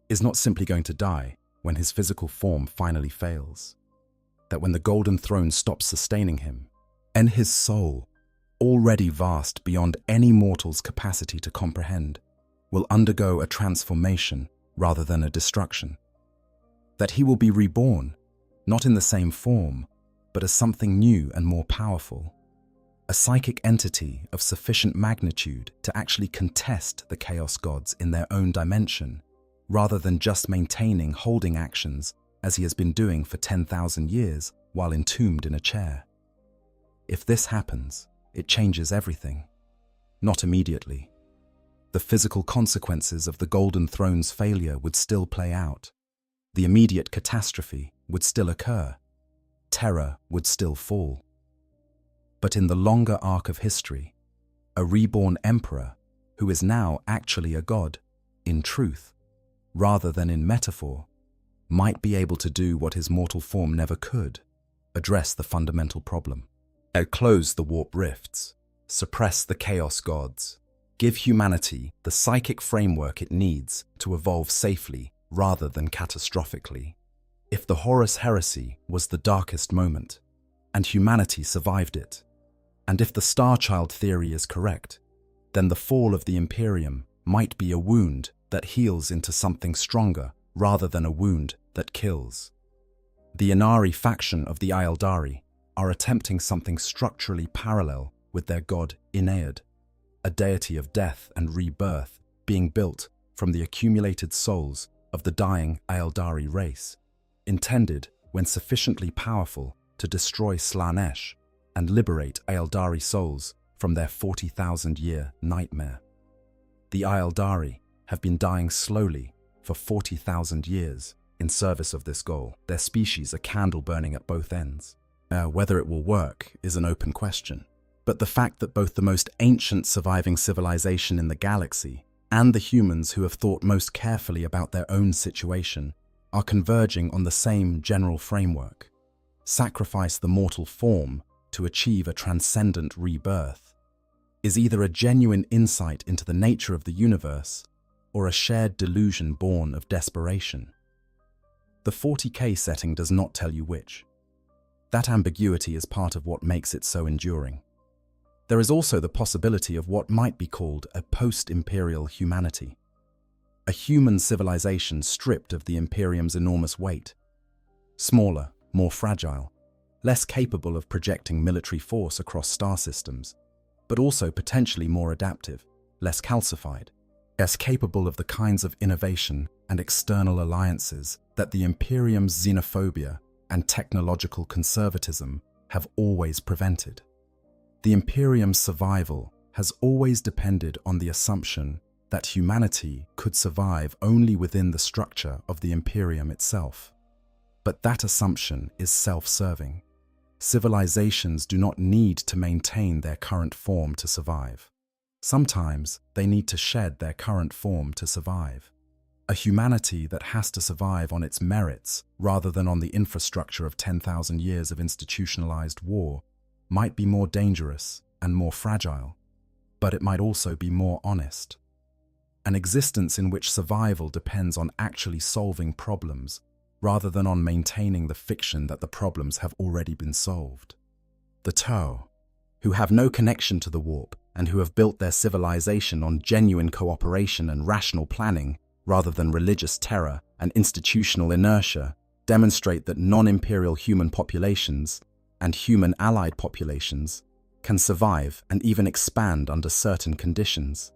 is not simply going to die when his physical form finally fails. That when the Golden Throne stops sustaining him, and his soul, already vast beyond any mortal's capacity to comprehend, will undergo a transformation rather than a destruction. That he will be reborn, not in the same form, but as something new and more powerful. A psychic entity of sufficient magnitude to actually contest the Chaos Gods in their own dimension, rather than just maintaining holding actions as he has been doing for 10,000 years while entombed in a chair. If this happens, it changes everything. Not immediately. The physical consequences of the Golden Throne's failure would still play out. The immediate catastrophe would still occur. Terror would still fall. But in the longer arc of history, a reborn emperor, who is now actually a god, in truth, rather than in metaphor, might be able to do what his mortal form never could, address the fundamental problem. Close the warp rifts, suppress the chaos gods, give humanity the psychic framework it needs to evolve safely rather than catastrophically. If the Horus Heresy was the darkest moment, and humanity survived it, and if the Star Child theory is correct, then the fall of the Imperium might be a wound that heals into something stronger rather than a wound that kills. The Inari faction of the Aeldari are attempting something structurally parallel with their god Inaid, a deity of death and rebirth being built from the accumulated souls of the dying Aeldari race, intended, when sufficiently powerful, to destroy Slaanesh and liberate Aeldari souls from their 40,000-year nightmare. The Aeldari have been dying slowly for 40,000 years in service of this goal, their species a candle burning at both ends. Now, whether it will work is an open question, but the fact that both the most ancient surviving civilization in the galaxy and the humans who have thought most carefully about their own situation are converging on the same general framework: sacrifice the mortal form to achieve a transcendent rebirth, is either a genuine insight into the nature of the universe or a shared delusion born of desperation. The 40k setting does not tell you which. That ambiguity is part of what makes it so enduring. There is also the possibility of what might be called a post-imperial humanity. A human civilization stripped of the Imperium's enormous weight. Smaller, more fragile, less capable of projecting military force across star systems, but also potentially more adaptive, less calcified, less capable of the kinds of innovation and external alliances that the Imperium's xenophobia and technological conservatism have always prevented. The Imperium's survival has always depended on the assumption that humanity could survive only within the structure of the Imperium itself. But that assumption is self-serving. Civilizations do not need to maintain their current form to survive. Sometimes they need to shed their current form to survive. A humanity that has to survive on its merits rather than on the infrastructure of 10,000 years of institutionalized war might be more dangerous and more fragile, but it might also be more honest. An existence in which survival depends on actually solving problems rather than on maintaining the fiction that the problems have already been solved. The Tau, who have no connection to the warp and who have built their civilization on genuine cooperation and rational planning rather than religious terror and institutional inertia, demonstrate that non-imperial human populations and human allied populations can survive and even expand under certain conditions.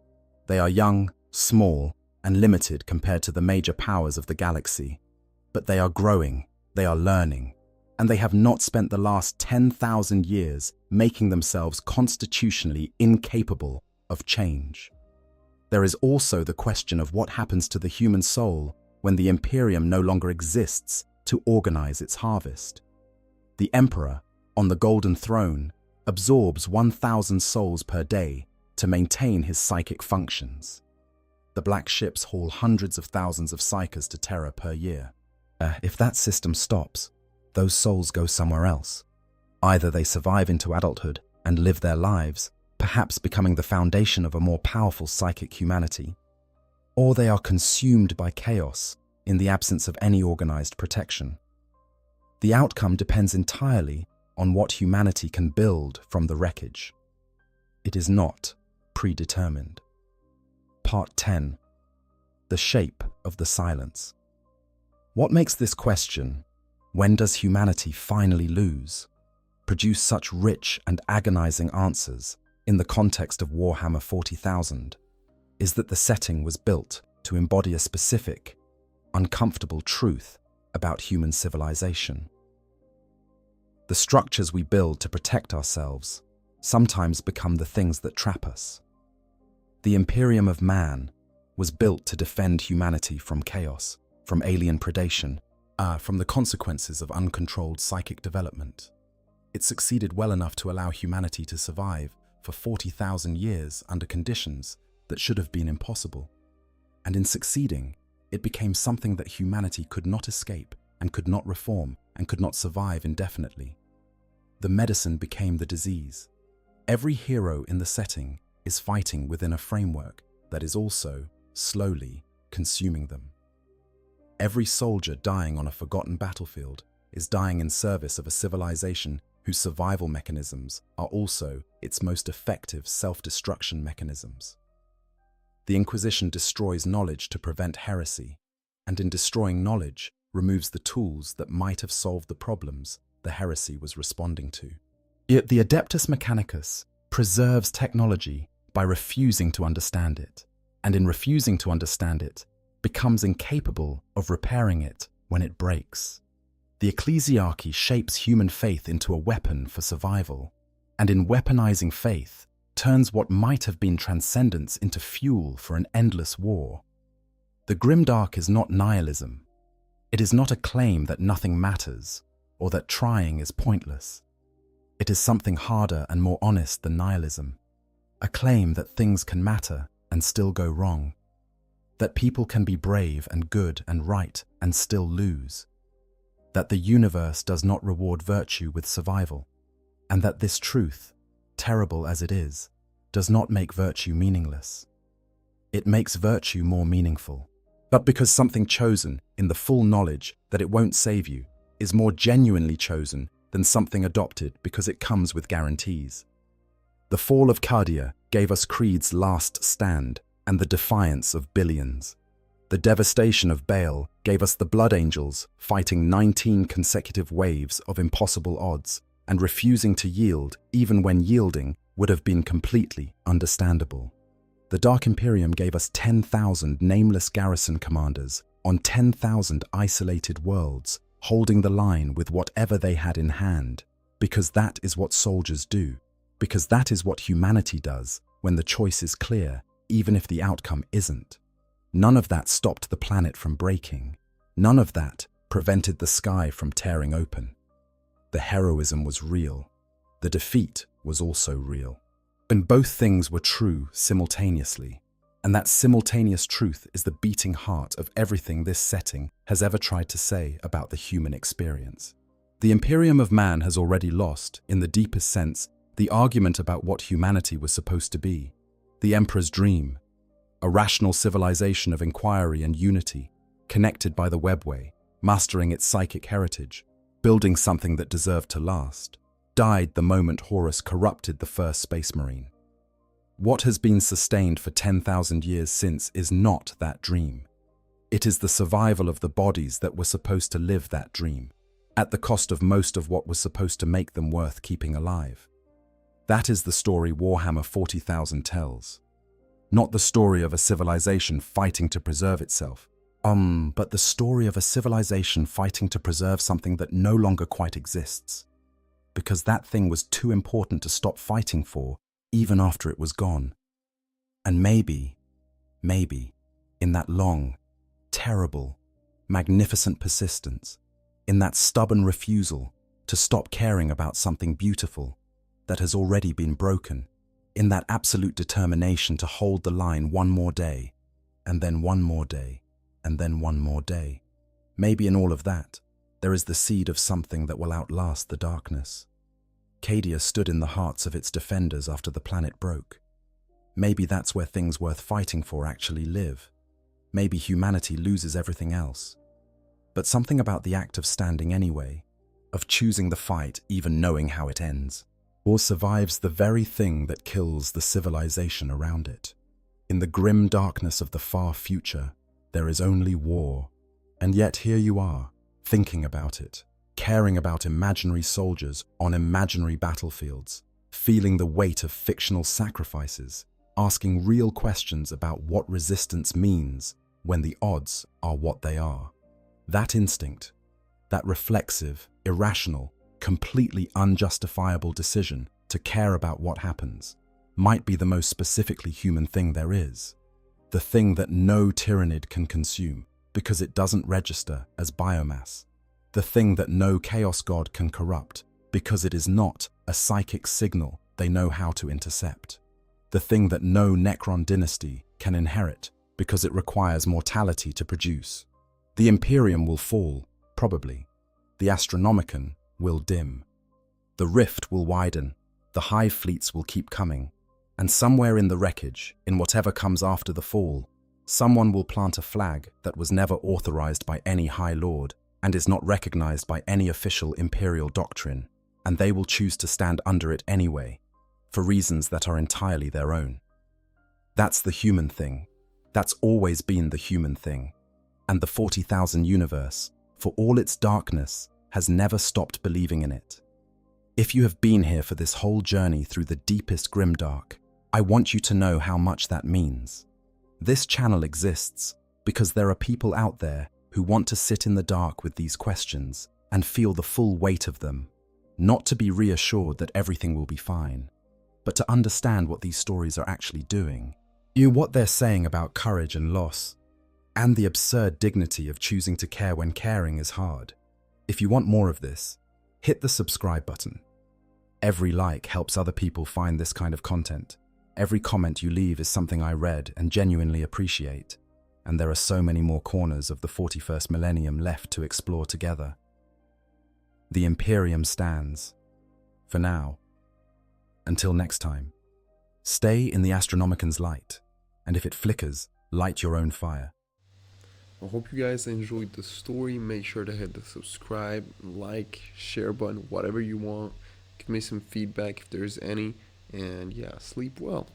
They are young, small, and limited compared to the major powers of the galaxy. But they are growing, they are learning, and they have not spent the last 10,000 years making themselves constitutionally incapable of change. There is also the question of what happens to the human soul when the Imperium no longer exists to organize its harvest. The Emperor, on the Golden Throne, absorbs 1,000 souls per day to maintain his psychic functions. The black ships haul hundreds of thousands of psychers to Terra per year. If that system stops, those souls go somewhere else. Either they survive into adulthood and live their lives, perhaps becoming the foundation of a more powerful psychic humanity, or they are consumed by chaos in the absence of any organized protection. The outcome depends entirely on what humanity can build from the wreckage. It is not predetermined. Part 10. The shape of the silence. What makes this question, when does humanity finally lose, produce such rich and agonizing answers in the context of Warhammer 40,000 is that the setting was built to embody a specific, uncomfortable truth about human civilization. The structures we build to protect ourselves sometimes become the things that trap us. The Imperium of Man was built to defend humanity from chaos, from alien predation, from the consequences of uncontrolled psychic development. It succeeded well enough to allow humanity to survive for 40,000 years under conditions that should have been impossible. And in succeeding, it became something that humanity could not escape and could not reform and could not survive indefinitely. The medicine became the disease. Every hero in the setting is fighting within a framework that is also, slowly, consuming them. Every soldier dying on a forgotten battlefield is dying in service of a civilization whose survival mechanisms are also its most effective self-destruction mechanisms. The Inquisition destroys knowledge to prevent heresy, and in destroying knowledge, removes the tools that might have solved the problems the heresy was responding to. Yet the Adeptus Mechanicus preserves technology by refusing to understand it, and in refusing to understand it, becomes incapable of repairing it when it breaks. The ecclesiarchy shapes human faith into a weapon for survival, and in weaponizing faith, turns what might have been transcendence into fuel for an endless war. The grimdark is not nihilism. It is not a claim that nothing matters, or that trying is pointless. It is something harder and more honest than nihilism, a claim that things can matter and still go wrong, that people can be brave and good and right and still lose, that the universe does not reward virtue with survival, and that this truth, terrible as it is, does not make virtue meaningless. It makes virtue more meaningful. But because something chosen in the full knowledge that it won't save you is more genuinely chosen than something adopted because it comes with guarantees. The fall of Cardia gave us Creed's last stand and the defiance of billions. The devastation of Baal gave us the Blood Angels fighting 19 consecutive waves of impossible odds and refusing to yield even when yielding would have been completely understandable. The Dark Imperium gave us 10,000 nameless garrison commanders on 10,000 isolated worlds, holding the line with whatever they had in hand, because that is what soldiers do, because that is what humanity does when the choice is clear, even if the outcome isn't. None of that stopped the planet from breaking. None of that prevented the sky from tearing open. The heroism was real. The defeat was also real. And both things were true simultaneously. And that simultaneous truth is the beating heart of everything this setting has ever tried to say about the human experience. The Imperium of Man has already lost, in the deepest sense, the argument about what humanity was supposed to be. The Emperor's dream, a rational civilization of inquiry and unity, connected by the webway, mastering its psychic heritage, building something that deserved to last, died the moment Horus corrupted the first Space Marine. What has been sustained for 10,000 years since is not that dream. It is the survival of the bodies that were supposed to live that dream, at the cost of most of what was supposed to make them worth keeping alive. That is the story Warhammer 40,000 tells. Not the story of a civilization fighting to preserve itself, but the story of a civilization fighting to preserve something that no longer quite exists. Because that thing was too important to stop fighting for, even after it was gone. And maybe, in that long, terrible, magnificent persistence, in that stubborn refusal to stop caring about something beautiful that has already been broken, in that absolute determination to hold the line one more day, and then one more day, and then one more day. Maybe in all of that, there is the seed of something that will outlast the darkness. Cadia stood in the hearts of its defenders after the planet broke. Maybe that's where things worth fighting for actually live. Maybe humanity loses everything else. But something about the act of standing anyway, of choosing the fight even knowing how it ends, or survives the very thing that kills the civilization around it. In the grim darkness of the far future, there is only war. And yet here you are, thinking about it, caring about imaginary soldiers on imaginary battlefields, feeling the weight of fictional sacrifices, asking real questions about what resistance means when the odds are what they are. That instinct, that reflexive, irrational, completely unjustifiable decision to care about what happens, might be the most specifically human thing there is. The thing that no tyrannid can consume because it doesn't register as biomass. The thing that no chaos god can corrupt because it is not a psychic signal they know how to intercept. The thing that no Necron dynasty can inherit because it requires mortality to produce. The Imperium will fall, probably. The Astronomicon will dim. The rift will widen. The hive fleets will keep coming. And somewhere in the wreckage, in whatever comes after the fall, someone will plant a flag that was never authorized by any High Lord and is not recognized by any official imperial doctrine, and they will choose to stand under it anyway, for reasons that are entirely their own. That's the human thing. That's always been the human thing. And the 40,000 universe, for all its darkness, has never stopped believing in it. If you have been here for this whole journey through the deepest grimdark, I want you to know how much that means. This channel exists because there are people out there who want to sit in the dark with these questions and feel the full weight of them, not to be reassured that everything will be fine, but to understand what these stories are actually doing. What they're saying about courage and loss, and the absurd dignity of choosing to care when caring is hard. If you want more of this, hit the subscribe button. Every like helps other people find this kind of content. Every comment you leave is something I read and genuinely appreciate. And there are so many more corners of the 41st millennium left to explore together. The Imperium stands. For now. Until next time. Stay in the Astronomicon's light, and if it flickers, light your own fire. I hope you guys enjoyed the story. Make sure to hit the subscribe, like, share button, whatever you want. Give me some feedback if there's any. And yeah, sleep well.